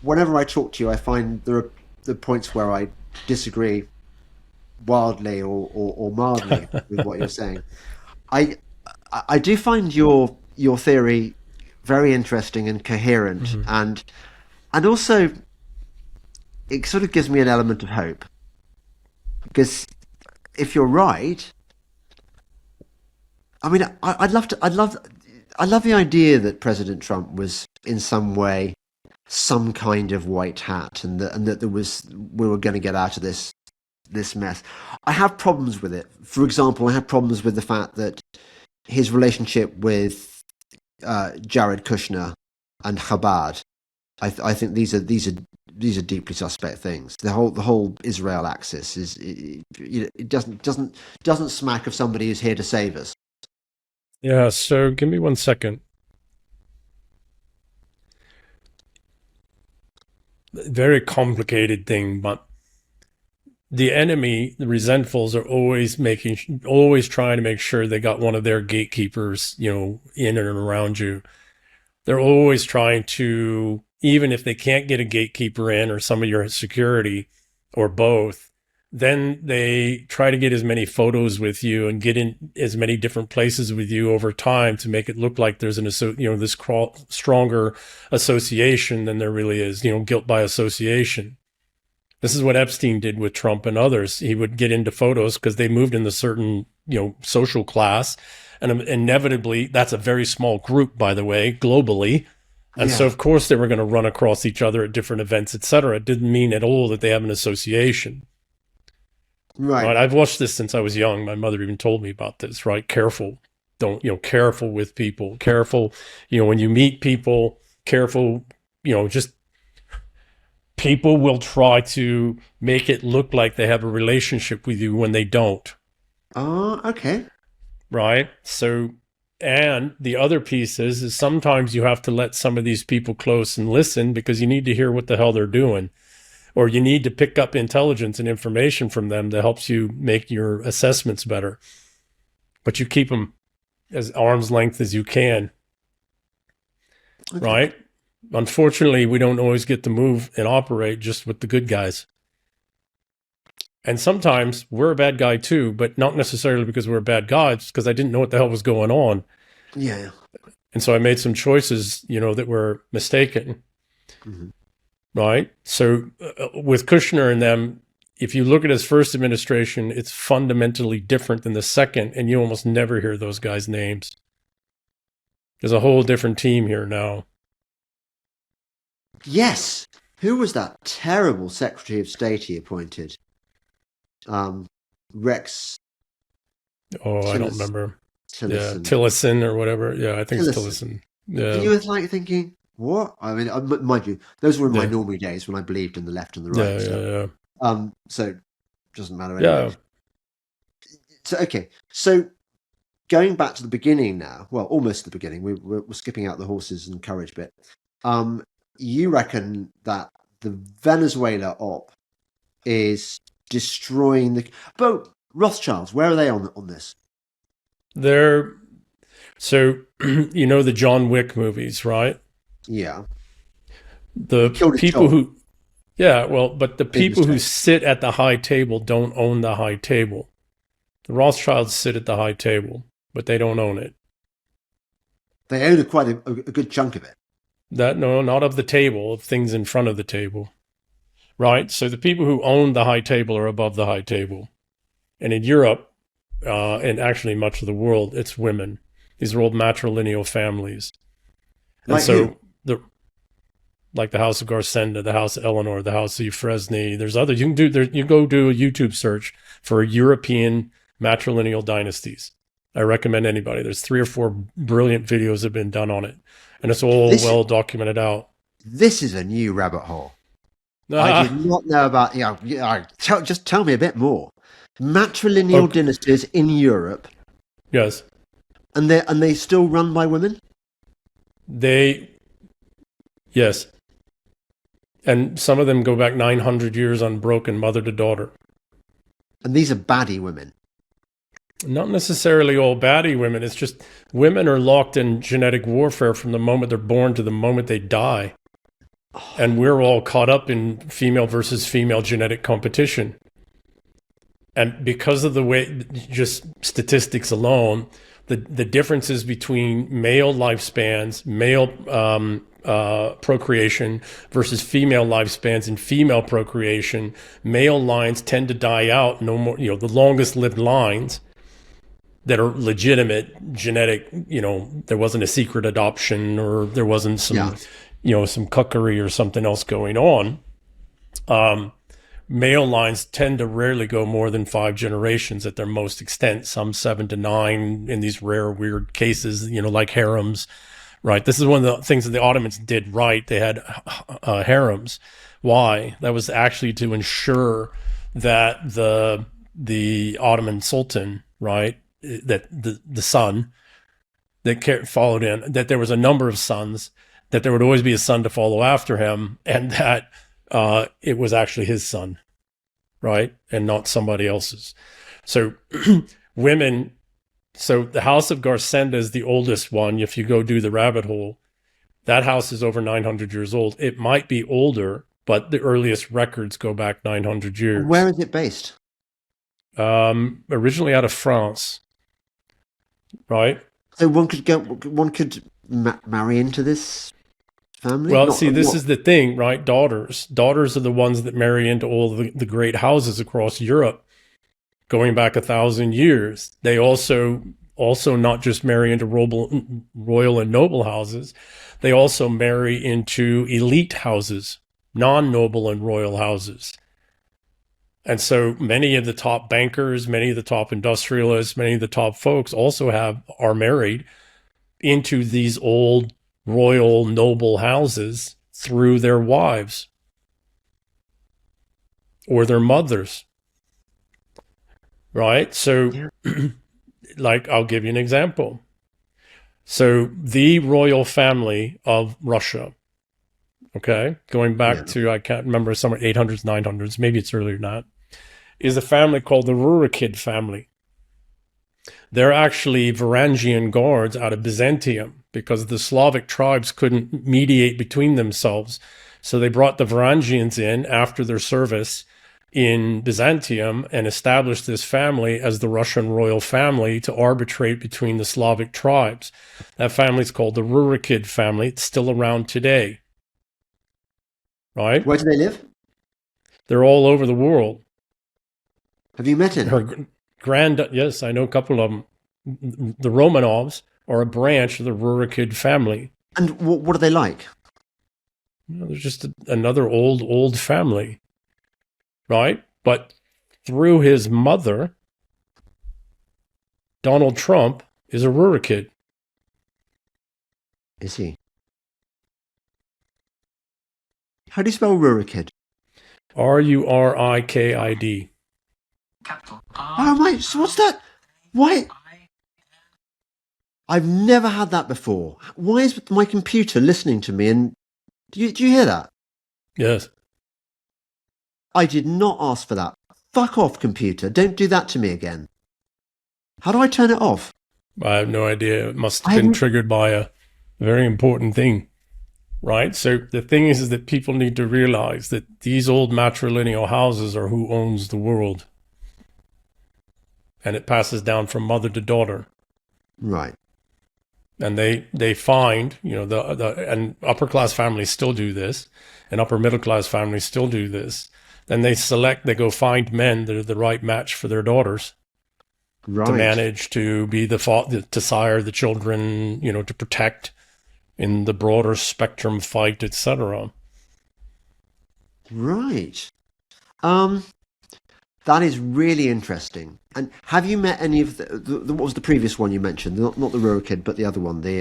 whenever I talk to you, I find there are the points where I disagree wildly or mildly with what you're saying. I I do find your theory very interesting and coherent, Mm-hmm. and also it sort of gives me an element of hope because if you're right, I mean, I love the idea that President Trump was in some way some kind of white hat, and that there was we were going to get out of this mess. I have problems with it. For example, I have problems with the fact that his relationship with Jared Kushner and Chabad. I think these are deeply suspect things. The whole Israel axis is it doesn't smack of somebody who's here to save us. Yeah, so give me 1 second. Very complicated thing, but the enemy, the resentfuls, are always trying to make sure they got one of their gatekeepers, in and around you. They're always trying to, even if they can't get a gatekeeper in or some of your security or both, then they try to get as many photos with you and get in as many different places with you over time to make it look like there's this stronger association than there really is, guilt by association. This is what Epstein did with Trump and others. He would get into photos because they moved in a certain, social class. And inevitably, that's a very small group, by the way, globally. And so, Yeah, of course, they were going to run across each other at different events, et cetera. It didn't mean at all that they have an association, right? right. I've watched this since I was young. My mother even told me about this, right? Careful. Don't, careful with people. Careful, when you meet people, careful, just people will try to make it look like they have a relationship with you when they don't, Oh, okay. right? So, and the other piece is sometimes you have to let some of these people close and listen because you need to hear what the hell they're doing, or you need to pick up intelligence and information from them that helps you make your assessments better. But you keep them as arm's length as you can, Okay. right? Unfortunately, we don't always get to move and operate just with the good guys. And sometimes we're a bad guy too, but not necessarily because we're a bad guy. It's because I didn't know what the hell was going on. Yeah. And so I made some choices, that were mistaken, Mhm. right? So with Kushner and them, if you look at his first administration, it's fundamentally different than the second, and you almost never hear those guys' names. There's a whole different team here now. Yes. Who was that terrible Secretary of State he appointed? Um, Rex Oh, I don't Tillerson. remember. Yeah, Tillerson. Tillotson or whatever. Yeah, I think it's Tillerson. Tillotson. And Yeah, you were like thinking, what? I mean, mind you, those were in my yeah, normie days when I believed in the left and the right yeah, and stuff. yeah, So it doesn't matter anyway. yeah. So okay, so going back to the beginning now, well, almost the beginning. We're skipping out the horses and courage bit. Um, you reckon that the Venezuela op is destroying the. But Rothschilds, where are they on this? They're so the John Wick movies, right? Yeah, he The killed his people job. who, yeah, well, but the Big people who mistake. sit at the high table don't own the high table. The Rothschilds sit at the high table, but they don't own it. They own quite a good chunk of it. That no, not of the table, of things in front of the table, right? So the people who own the high table are above the high table, and in Europe, and actually much of the world, it's women. These are old matrilineal families, and Like who? so the like the House of Garsenda, the House of Eleanor, the House of Euphresne. There's others. You can do there. You go do a YouTube search for European matrilineal dynasties. I recommend anybody. There's 3 or 4 brilliant videos that have been done on it, and it's all This well documented out. this is a new rabbit hole. I did Ah, not know about. Just tell me a bit more. Matrilineal okay. dynasties in Europe, Yes, and they still run by women. they. Yes, and some of them go back 900 years unbroken, mother to daughter. And these are baddie women. Not necessarily all baddie women. It's just women are locked in genetic warfare from the moment they're born to the moment they die. And we're all caught up in female versus female genetic competition. And because of the way, just statistics alone, the differences between male lifespans, male procreation versus female lifespans and female procreation, male lines tend to die out. No more, the longest lived lines that are legitimate genetic, there wasn't a secret adoption or there wasn't some, some cuckery or something else going on. Male lines tend to rarely go more than 5 generations at their most extent, some 7 to 9 in these rare, weird cases, like harems, right? This is one of the things that the Ottomans did right. They had harems. Why? That was actually to ensure that the Ottoman Sultan, right, that the son that followed in, that there was a number of sons, that there would always be a son to follow after him, and that it was actually his son, right, and not somebody else's. So women, so the House of Garsenda is the oldest one. If you go do the rabbit hole, that house is over 900 years old. It might be older, but the earliest records go back 900 years. Where is it based? Originally out of France, right? So one could marry into this family? Well, this is the thing, right? Daughters are the ones that marry into all the great houses across Europe, going back 1,000 years. They also not just marry into royal and noble houses, they also marry into elite houses, non-noble and royal houses. And so many of the top bankers, many of the top industrialists, many of the top folks also are married into these old royal noble houses through their wives or their mothers, right? So like, I'll give you an example. So the royal family of Russia, okay, going back to, I can't remember, somewhere 800s, 900s, maybe it's earlier than that, is a family called the Rurikid family. They're actually Varangian guards out of Byzantium because the Slavic tribes couldn't mediate between themselves. So they brought the Varangians in after their service in Byzantium and established this family as the Russian royal family to arbitrate between the Slavic tribes. That family is called the Rurikid family. It's still around today. Right? Where do they live? They're all over the world. Have you met him? Her yes, I know a couple of them. The Romanovs are a branch of the Rurikid family. And what are they like? They're just another old family, right? But through his mother, Donald Trump is a Rurikid. Is he? How do you spell Rurikid? Rurikid. Oh, mate, so what's that? Why? I've never had that before. Why is my computer listening to me? And do you hear that? Yes. I did not ask for that. Fuck off, computer. Don't do that to me again. How do I turn it off? I have no idea. It must have been triggered by a very important thing, right? So the thing is that people need to realize that these old matrilineal houses are who owns the world. And it passes down from mother to daughter. Right. And they find, and upper class families still do this, and upper middle class families still do this. Then they go find men that are the right match for their daughters. Right. To manage, to be to sire the children, to protect in the broader spectrum fight, etc. Right. That is really interesting. And have you met any of what was the previous one you mentioned? Not the Rurikid, but the other one, the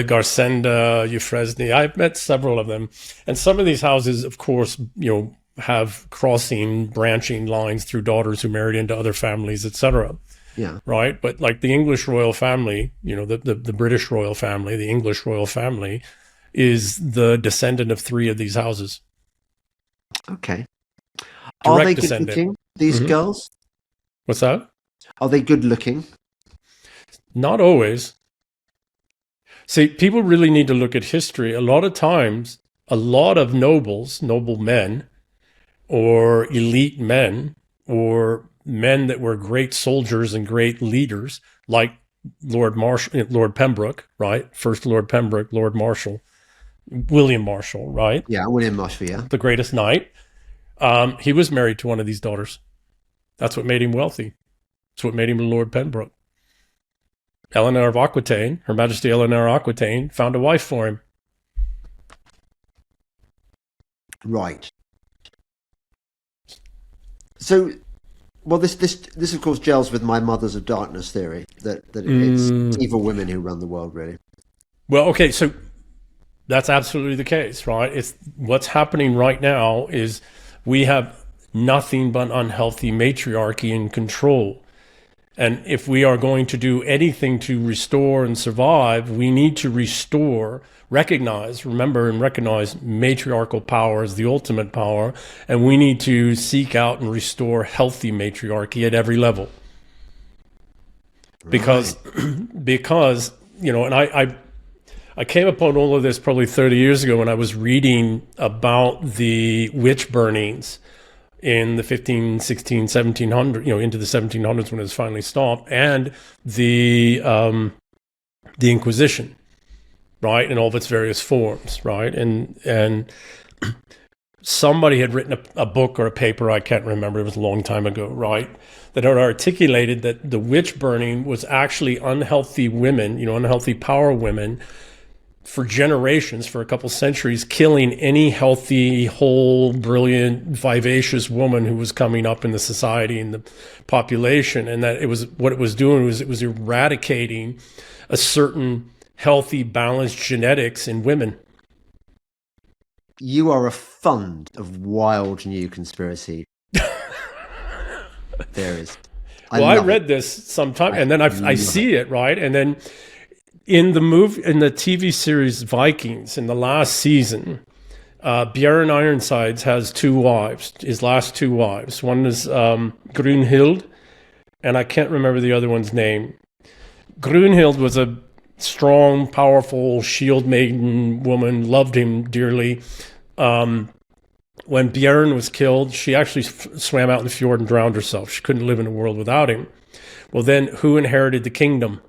Garsenda, Euphresne. I've met several of them, and some of these houses, of course, have branching lines through daughters who married into other families, etc. Yeah. Right. But like the English royal family, the British royal family, the English royal family, is the descendant of 3 of these houses. Okay. Direct Are they descendant. good looking, these girls? What's that? Are they good looking? Not always. See, people really need to look at history. A lot of times, a lot of nobles, noble men, or elite men, or men that were great soldiers and great leaders, like Lord Pembroke, right? First Lord Pembroke, Lord Marshall, William Marshall, right? Yeah, William Marshall, yeah. The greatest knight. He was married to one of these daughters. That's what made him wealthy. That's what made him Lord Pembroke. Eleanor of Aquitaine, Her Majesty Eleanor of Aquitaine, found a wife for him. Right. So, well, this of course gels with my Mothers of Darkness theory that it's evil women who run the world, really. Well, okay, so that's absolutely the case, right? It's what's happening right now is we have nothing but unhealthy matriarchy and control. And if we are going to do anything to restore and survive, we need to remember and recognize matriarchal power as the ultimate power. And we need to seek out and restore healthy matriarchy at every level. Because, and I came upon all of this probably 30 years ago when I was reading about the witch burnings in the 15, 16, 1700, into the 1700s when it was finally stopped, and the Inquisition, right, in all of its various forms, right, and somebody had written a book or a paper, I can't remember, it was a long time ago, right, that had articulated that the witch burning was actually unhealthy women, unhealthy power women, for generations, for a couple centuries, killing any healthy, whole, brilliant, vivacious woman who was coming up in the society and the population. And that what it was doing was it was eradicating a certain healthy, balanced genetics in women. You are a fund of wild new conspiracy theories. I read this sometime, and then I see it, right? And then in the TV series Vikings, in the last season, Bjorn Ironsides has two wives, his last two wives. One is Grunhild, and I can't remember the other one's name. Grunhild was a strong, powerful shield maiden woman, loved him dearly. When Bjorn was killed, she actually swam out in the fjord and drowned herself. She couldn't live in a world without him. Well, then who inherited the kingdom?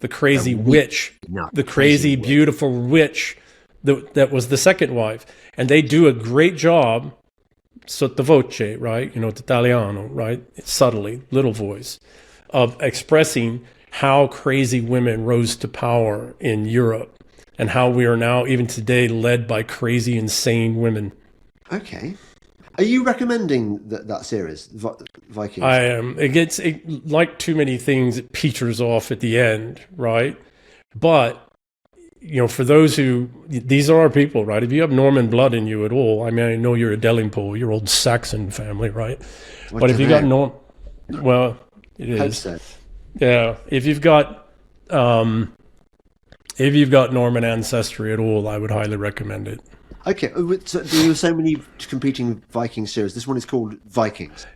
The crazy witch, the crazy beautiful witch that was the second wife. And they do a great job, sottovoce, right? Italiano, right? Subtly, little voice, of expressing how crazy women rose to power in Europe and how we are now, even today, led by crazy, insane women. Okay. Are you recommending that series, Vikings? I am. Like too many things, it peters off at the end, right? But, for those these are our people, right? If you have Norman blood in you at all, I mean, I know you're a Delingpole, you're old Saxon family, right? But if you got well, it is. Hope so. Yeah. If you've got Norman ancestry at all, I would highly recommend it. Okay, so there are so many competing Viking series. This one is called Vikings.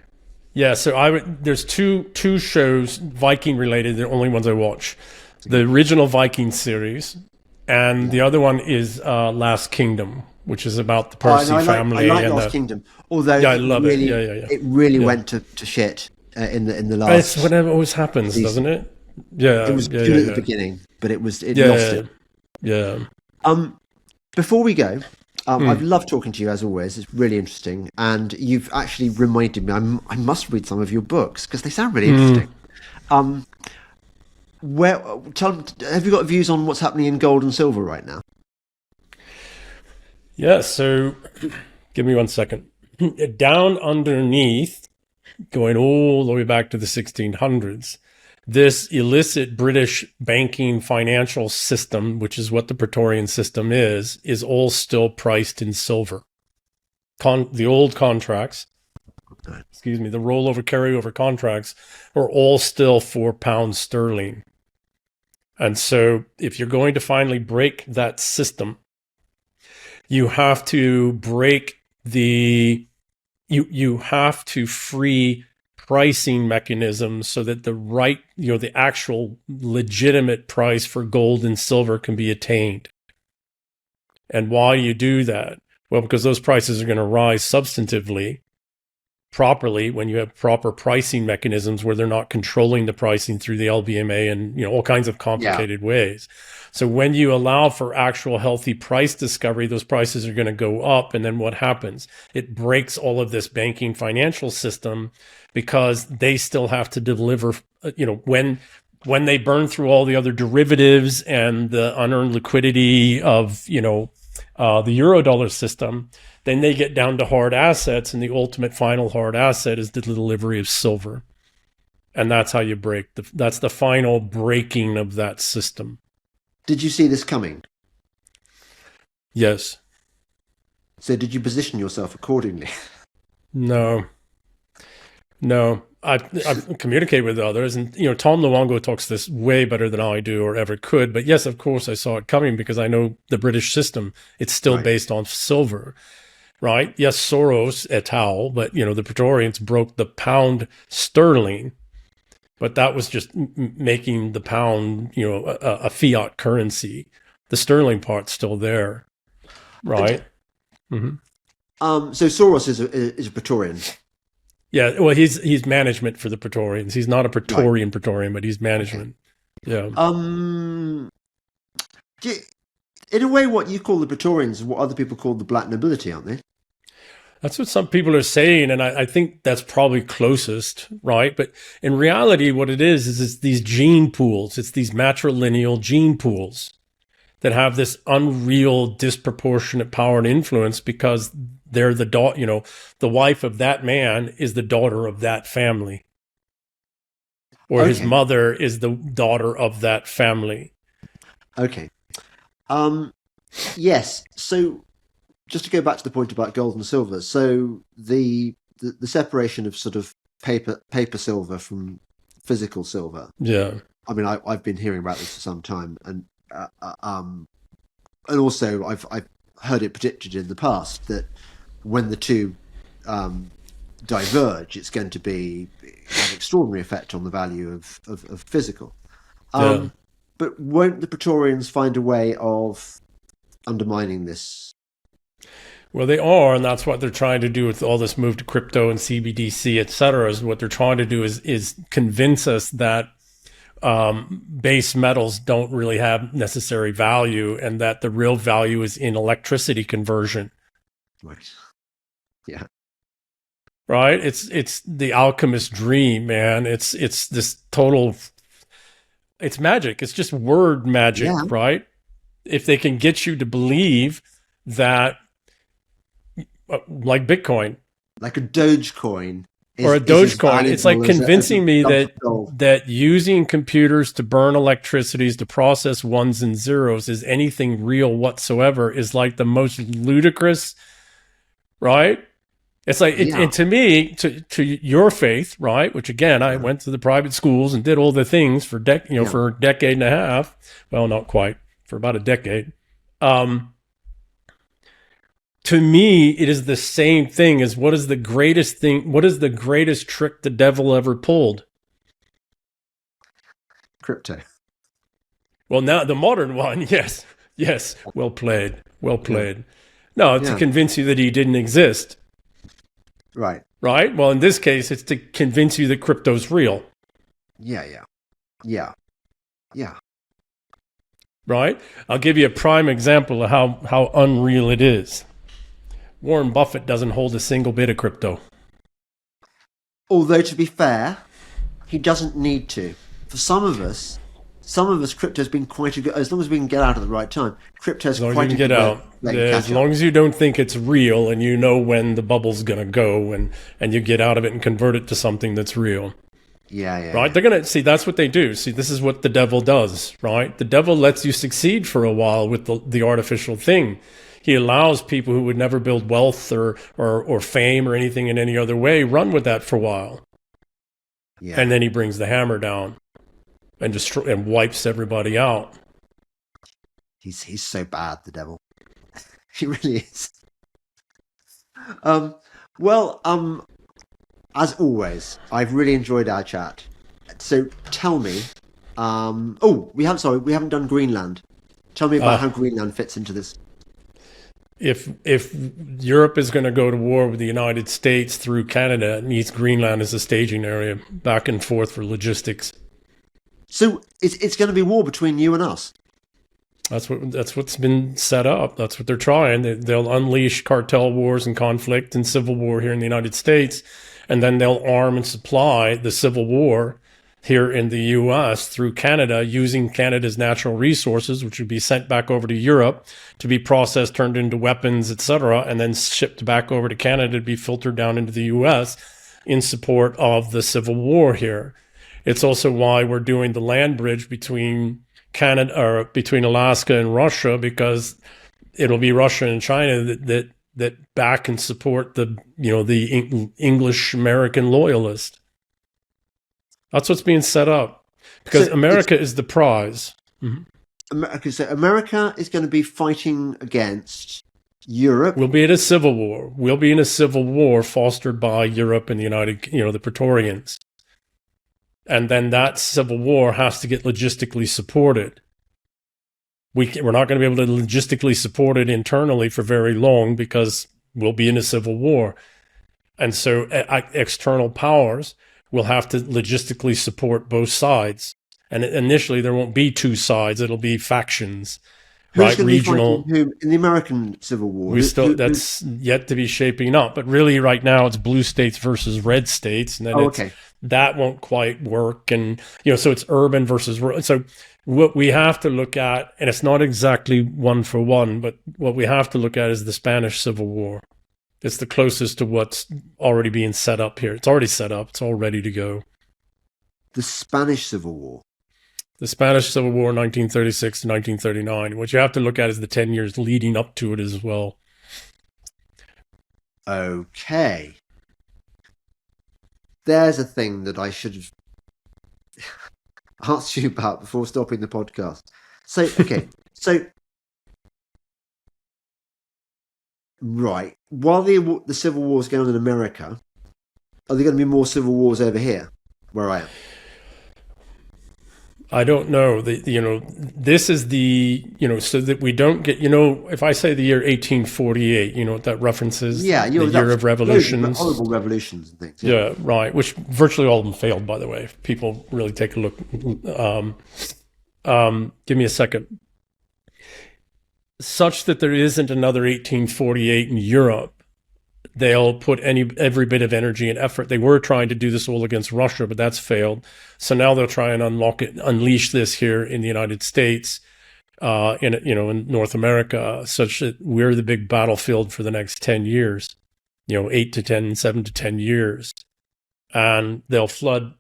Yeah, so there's two shows Viking related. They're the only ones I watch. The original Viking series, and the other one is Last Kingdom, which is about the Percy family. I like Last Kingdom, although I love it. Yeah. It really went to shit in the last. It's whatever always happens, doesn't it? Yeah, it was good at the beginning, but it lost it. Yeah. Before we go. I've loved talking to you as always. It's really interesting, and you've actually reminded me. I must read some of your books because they sound really interesting. Have you got views on what's happening in gold and silver right now? Yeah. So, give me 1 second. Down underneath, going all the way back to the 1600s. This illicit British banking financial system, which is what the Praetorian system is all still priced in silver. The old contracts, the rollover carryover contracts are all still £4 And so if you're going to finally break that system, you have to break you have to free pricing mechanisms so that the actual legitimate price for gold and silver can be attained. And why do you do that? Well, because those prices are going to rise substantively properly when you have proper pricing mechanisms where they're not controlling the pricing through the LBMA and all kinds of complicated ways. So when you allow for actual healthy price discovery, those prices are going to go up. And then what happens? It breaks all of this banking financial system because they still have to deliver, when they burn through all the other derivatives and the unearned liquidity of, the Eurodollar system, then they get down to hard assets, and the ultimate final hard asset is the delivery of silver. And that's how you that's the final breaking of that system. Did you see this coming? Yes. So did you position yourself accordingly? No. I've communicated with others, and Tom Luongo talks this way better than I do or ever could. But yes, of course, I saw it coming because I know the British system. It's still based on silver, right? Yes, Soros et al. But the Praetorians broke the pound sterling, but that was just making the pound, a fiat currency. The sterling part's still there, right? So Soros is a Praetorian. Yeah, well, he's management for the Praetorians. He's not a Praetorian, but he's management. Okay. Yeah. In a way, what you call the Praetorians is what other people call the black nobility, aren't they? That's what some people are saying, and I think that's probably closest, right? But in reality, what it is it's these gene pools. It's these matrilineal gene pools that have this unreal, disproportionate power and influence because they're the daughter. The wife of that man is the daughter of that family, or his mother is the daughter of that family. Okay. Yes. So, just to go back to the point about gold and silver. So the separation of sort of paper silver from physical silver. Yeah. I mean, I've been hearing about this for some time, and also I've heard it predicted in the past that when the two diverge, it's going to be an extraordinary effect on the value of physical. But won't the Praetorians find a way of undermining this? Well, they are, and that's what they're trying to do with all this move to crypto and CBDC, et cetera, is what they're trying to do is convince us that base metals don't really have necessary value and that the real value is in electricity conversion. Right. Yeah. Right? It's the alchemist dream, man. It's this total, it's magic. It's just word magic, right? If they can get you to believe that, like Bitcoin, like a Dogecoin, or a Dogecoin, it's like convincing me that using computers to burn electricities to process ones and zeros is anything real whatsoever is like the most ludicrous, right? It's like, and to me, to your faith, right? Which again, I went to the private schools and did all the things for for a decade and a half. Well, not quite, for about a decade. To me, it is the same thing as what is the greatest trick the devil ever pulled? Crypto. Well, now the modern one, yes. Well played. No, to convince you that he didn't exist. Right. Well, in this case, it's to convince you that crypto's real. Yeah. Right? I'll give you a prime example of how unreal it is. Warren Buffett doesn't hold a single bit of crypto. Although, to be fair, he doesn't need to. For some of us, crypto's been quite a good, as long as we can get out at the right time, crypto's quite a good as long as you don't think it's real and you know when the bubble's going to go and you get out of it and convert it to something that's real. Yeah. Right? They're going to see, that's what they do. See, this is what the devil does, right? The devil lets you succeed for a while with the artificial thing. He allows people who would never build wealth or fame or anything in any other way run with that for a while. Yeah. And then he brings the hammer down and wipes everybody out. He's so bad, the devil. He really is. as always, I've really enjoyed our chat. So tell me, oh, we haven't done Greenland. Tell me about Uh, how Greenland fits into this. if Europe is going to go to war with the United States through Canada, it needs Greenland as a staging area, back and forth for logistics. So it's going to be war between you and us. That's what's been set up. That's what they're trying. They'll unleash cartel wars and conflict and civil war here in the United States, and then they'll arm and supply the civil war here in the U.S. through Canada, using Canada's natural resources, which would be sent back over to Europe to be processed, turned into weapons, etc., and then shipped back over to Canada to be filtered down into the U.S. in support of the civil war here. It's also why we're doing the land bridge between Canada, or between Alaska and Russia, because it'll be Russia and China that back and support the English American loyalist. That's what's being set up, because So America is the prize. Mhm. America is going to be fighting against Europe. We'll be in a civil war. We'll be in a civil war fostered by Europe and the Praetorians. And then that civil war has to get logistically supported. We're not going to be able to logistically support it internally for very long, because we'll be in a civil war. And so external powers will have to logistically support both sides. And initially, there won't be two sides. It'll be factions, Who's right? going to Regional. be fighting whom in the American Civil War? That's yet to be shaping up. But really, right now, it's blue states versus red states. And then okay. that won't quite work. And, so it's urban versus rural. So what we have to look at, and it's not exactly one for one, but what we have to look at is the Spanish Civil War. It's the closest to what's already being set up here. It's already set up. It's all ready to go. The Spanish Civil War. The Spanish Civil War, 1936 to 1939. What you have to look at is the 10 years leading up to it as well. Okay. There's a thing that I should have asked you about before stopping the podcast. So, okay. Right. While the Civil War is going on in America, are there going to be more civil wars over here, where I am? I don't know. This is so that we don't get, if I say the year 1848, you know what that references? Yeah, the year of revolutions. Horrible revolutions and things. Yeah, right. Which virtually all of them failed, by the way. If people really take a look. Give me a second. Such that there isn't another 1848 in Europe, they'll put every bit of energy and effort. They were trying to do this all against Russia, but that's failed. So now they'll try and unleash this here in the United States, in North America, such that we're the big battlefield for the next 10 years, 8 to 10, 7 to 10 years. And they'll flood,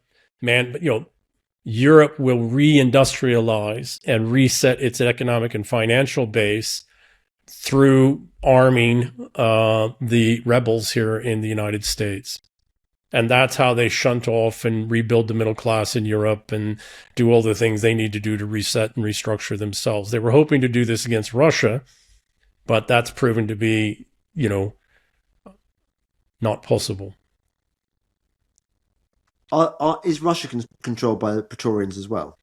Europe will reindustrialize and reset its economic and financial base through arming the rebels here in the United States. And that's how they shunt off and rebuild the middle class in Europe and do all the things they need to do to reset and restructure themselves. They were hoping to do this against Russia, but that's proven to be, not possible. Is Russia controlled by the Praetorians as well?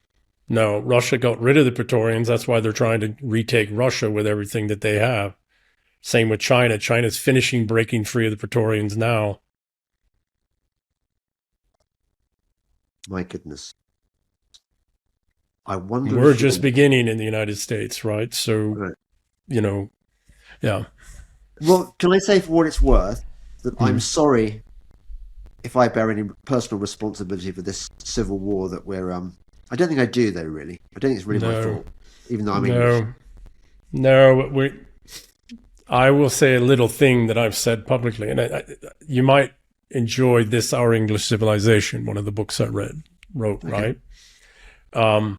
No, Russia got rid of the Praetorians. That's why they're trying to retake Russia with everything that they have. Same with China. China's finishing breaking free of the Praetorians now. My goodness. I wonder. We're just beginning in the United States, right? So, right. Yeah. Well, can I say, for what it's worth, that I'm sorry if I bear any personal responsibility for this civil war that we're I don't think I do, though, really. I don't think it's really my fault, even though I'm English. No, I will say a little thing that I've said publicly, and you might enjoy this, Our English Civilization, one of the books I wrote, okay. Right?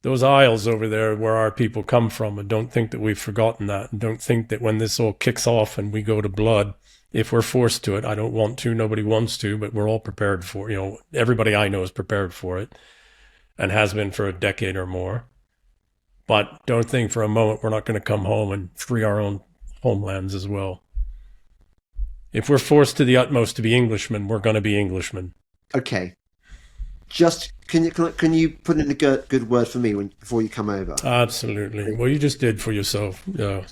Those isles over there where our people come from, and don't think that we've forgotten that, and don't think that when this all kicks off and we go to blood, if we're forced to it, I don't want to, nobody wants to, but we're all prepared for it. Everybody I know is prepared for it and has been for a decade or more. But don't think for a moment we're not going to come home and free our own homelands as well. If we're forced to the utmost to be Englishmen, we're going to be Englishmen. Okay. Just can you put in a good word for me before you come over? Absolutely. Well, you just did for yourself. Yeah.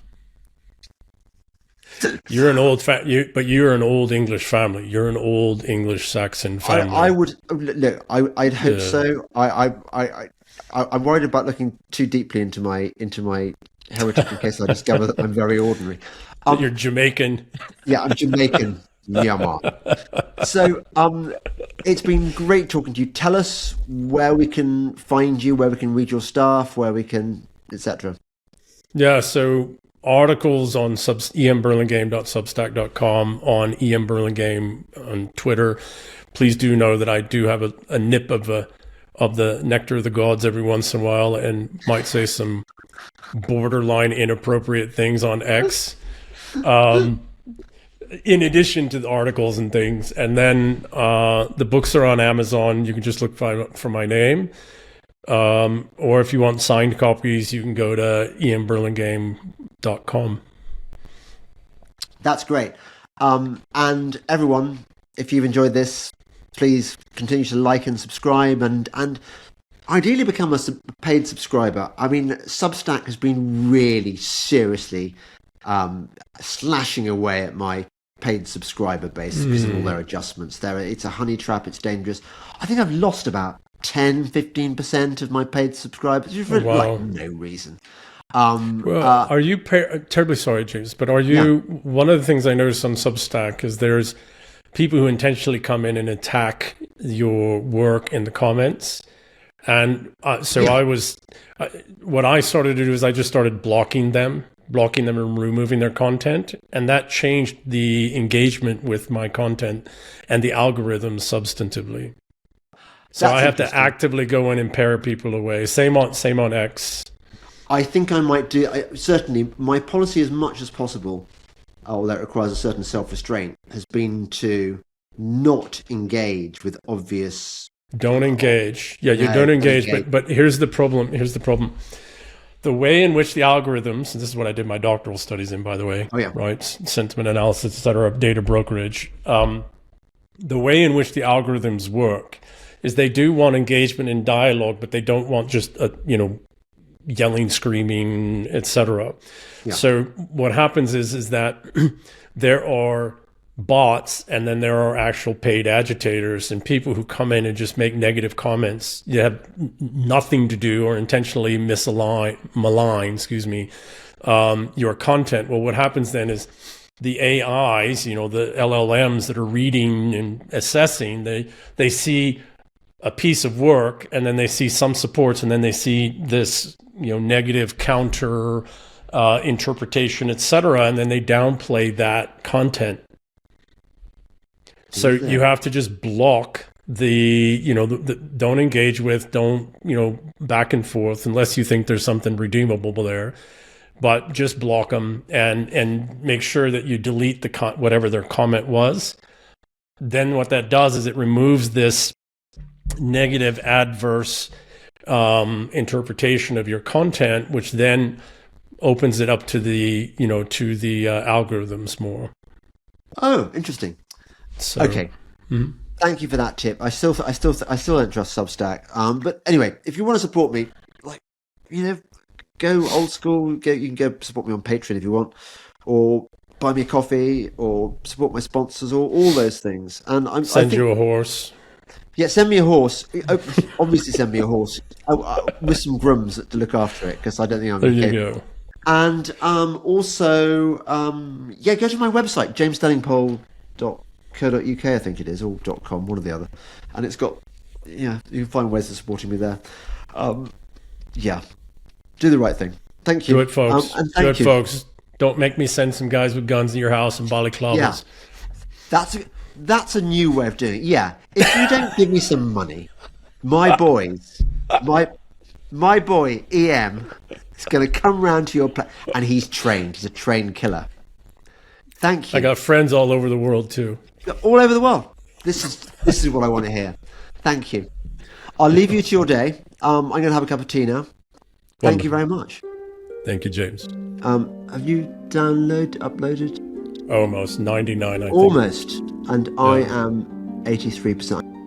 You're an old but you're an old English family. You're an old English Saxon family. I would look. I'd hope so. I'm worried about looking too deeply into my heritage in case I discover that I'm very ordinary. You're Jamaican. Yeah, I'm Jamaican. Yeah, man. So, it's been great talking to you. Tell us where we can find you, where we can read your stuff, where we can, etc. Yeah, so articles on emburlingame.substack.com, on emburlingame on Twitter. Please do know that I do have a nip of the nectar of the gods every once in a while, and might say some borderline inappropriate things on X. In addition to the articles and things. And then the books are on Amazon. You can just look for my name. Or if you want signed copies, you can go to emburlingame.com. That's great. And everyone, if you've enjoyed this, please continue to like and subscribe and ideally become a paid subscriber. I mean, Substack has been really seriously slashing away at my paid subscriber base because of all their adjustments there. It's a honey trap. It's dangerous. I think I've lost about 10-15% of my paid subscribers for like no reason. Are you terribly sorry, James, but are you one of the things I noticed on Substack is there's people who intentionally come in and attack your work in the comments. And what I started to do is I just started blocking them and removing their content. And that changed the engagement with my content and the algorithms substantively. So I have to actively go in and pare people away. Same on X. I think I might do. Certainly, my policy as much as possible, although it requires a certain self-restraint, has been to not engage with obvious... Don't engage. Yeah, you don't engage. But here's the problem. The way in which the algorithms, and this is what I did my doctoral studies in, by the way, right? Sentiment analysis, et cetera, data brokerage. The way in which the algorithms work is they do want engagement and dialogue, but they don't want just, yelling, screaming, et cetera. Yeah. So what happens is that there are bots and then there are actual paid agitators and people who come in and just make negative comments. You have nothing to do or intentionally malign, your content. Well, what happens then is the AIs, the LLMs that are reading and assessing, they see a piece of work and then they see some supports and then they see this, negative counter interpretation, et cetera, and then they downplay that content. So you have to just block the don't engage with, don't, back and forth unless you think there's something redeemable there, but just block them and make sure that you delete whatever their comment was. Then what that does is it removes this negative adverse interpretation of your content, which then opens it up to the algorithms more. Oh, interesting. So, okay. Mm-hmm. Thank you for that tip. I still don't trust Substack. But anyway, if you want to support me, go old school. You can go support me on Patreon if you want, or buy me a coffee, or support my sponsors, or all those things. And send you a horse. Yeah, send me a horse. Obviously, send me a horse with some grooms to look after it because I don't think I'm. There you go. And also, go to my website, jamesdelingpole.co.uk, I think it is, or .com, one or the other. And it's got, you can find ways of supporting me there. Do the right thing. Thank you. Do it, folks. Folks. Don't make me send some guys with guns in your house and balaclavas. Yeah, that's a new way of doing it. Yeah, if you don't give me some money, my boy EM is going to come round to your place, and he's trained. He's a trained killer. Thank you. I got friends all over the world too. All over the world. This is what I want to hear. Thank you. I'll leave you to your day. I'm going to have a cup of tea now. Thank you very much. Thank you, James. Have you uploaded? almost 99, I think. Almost. And I am 83%.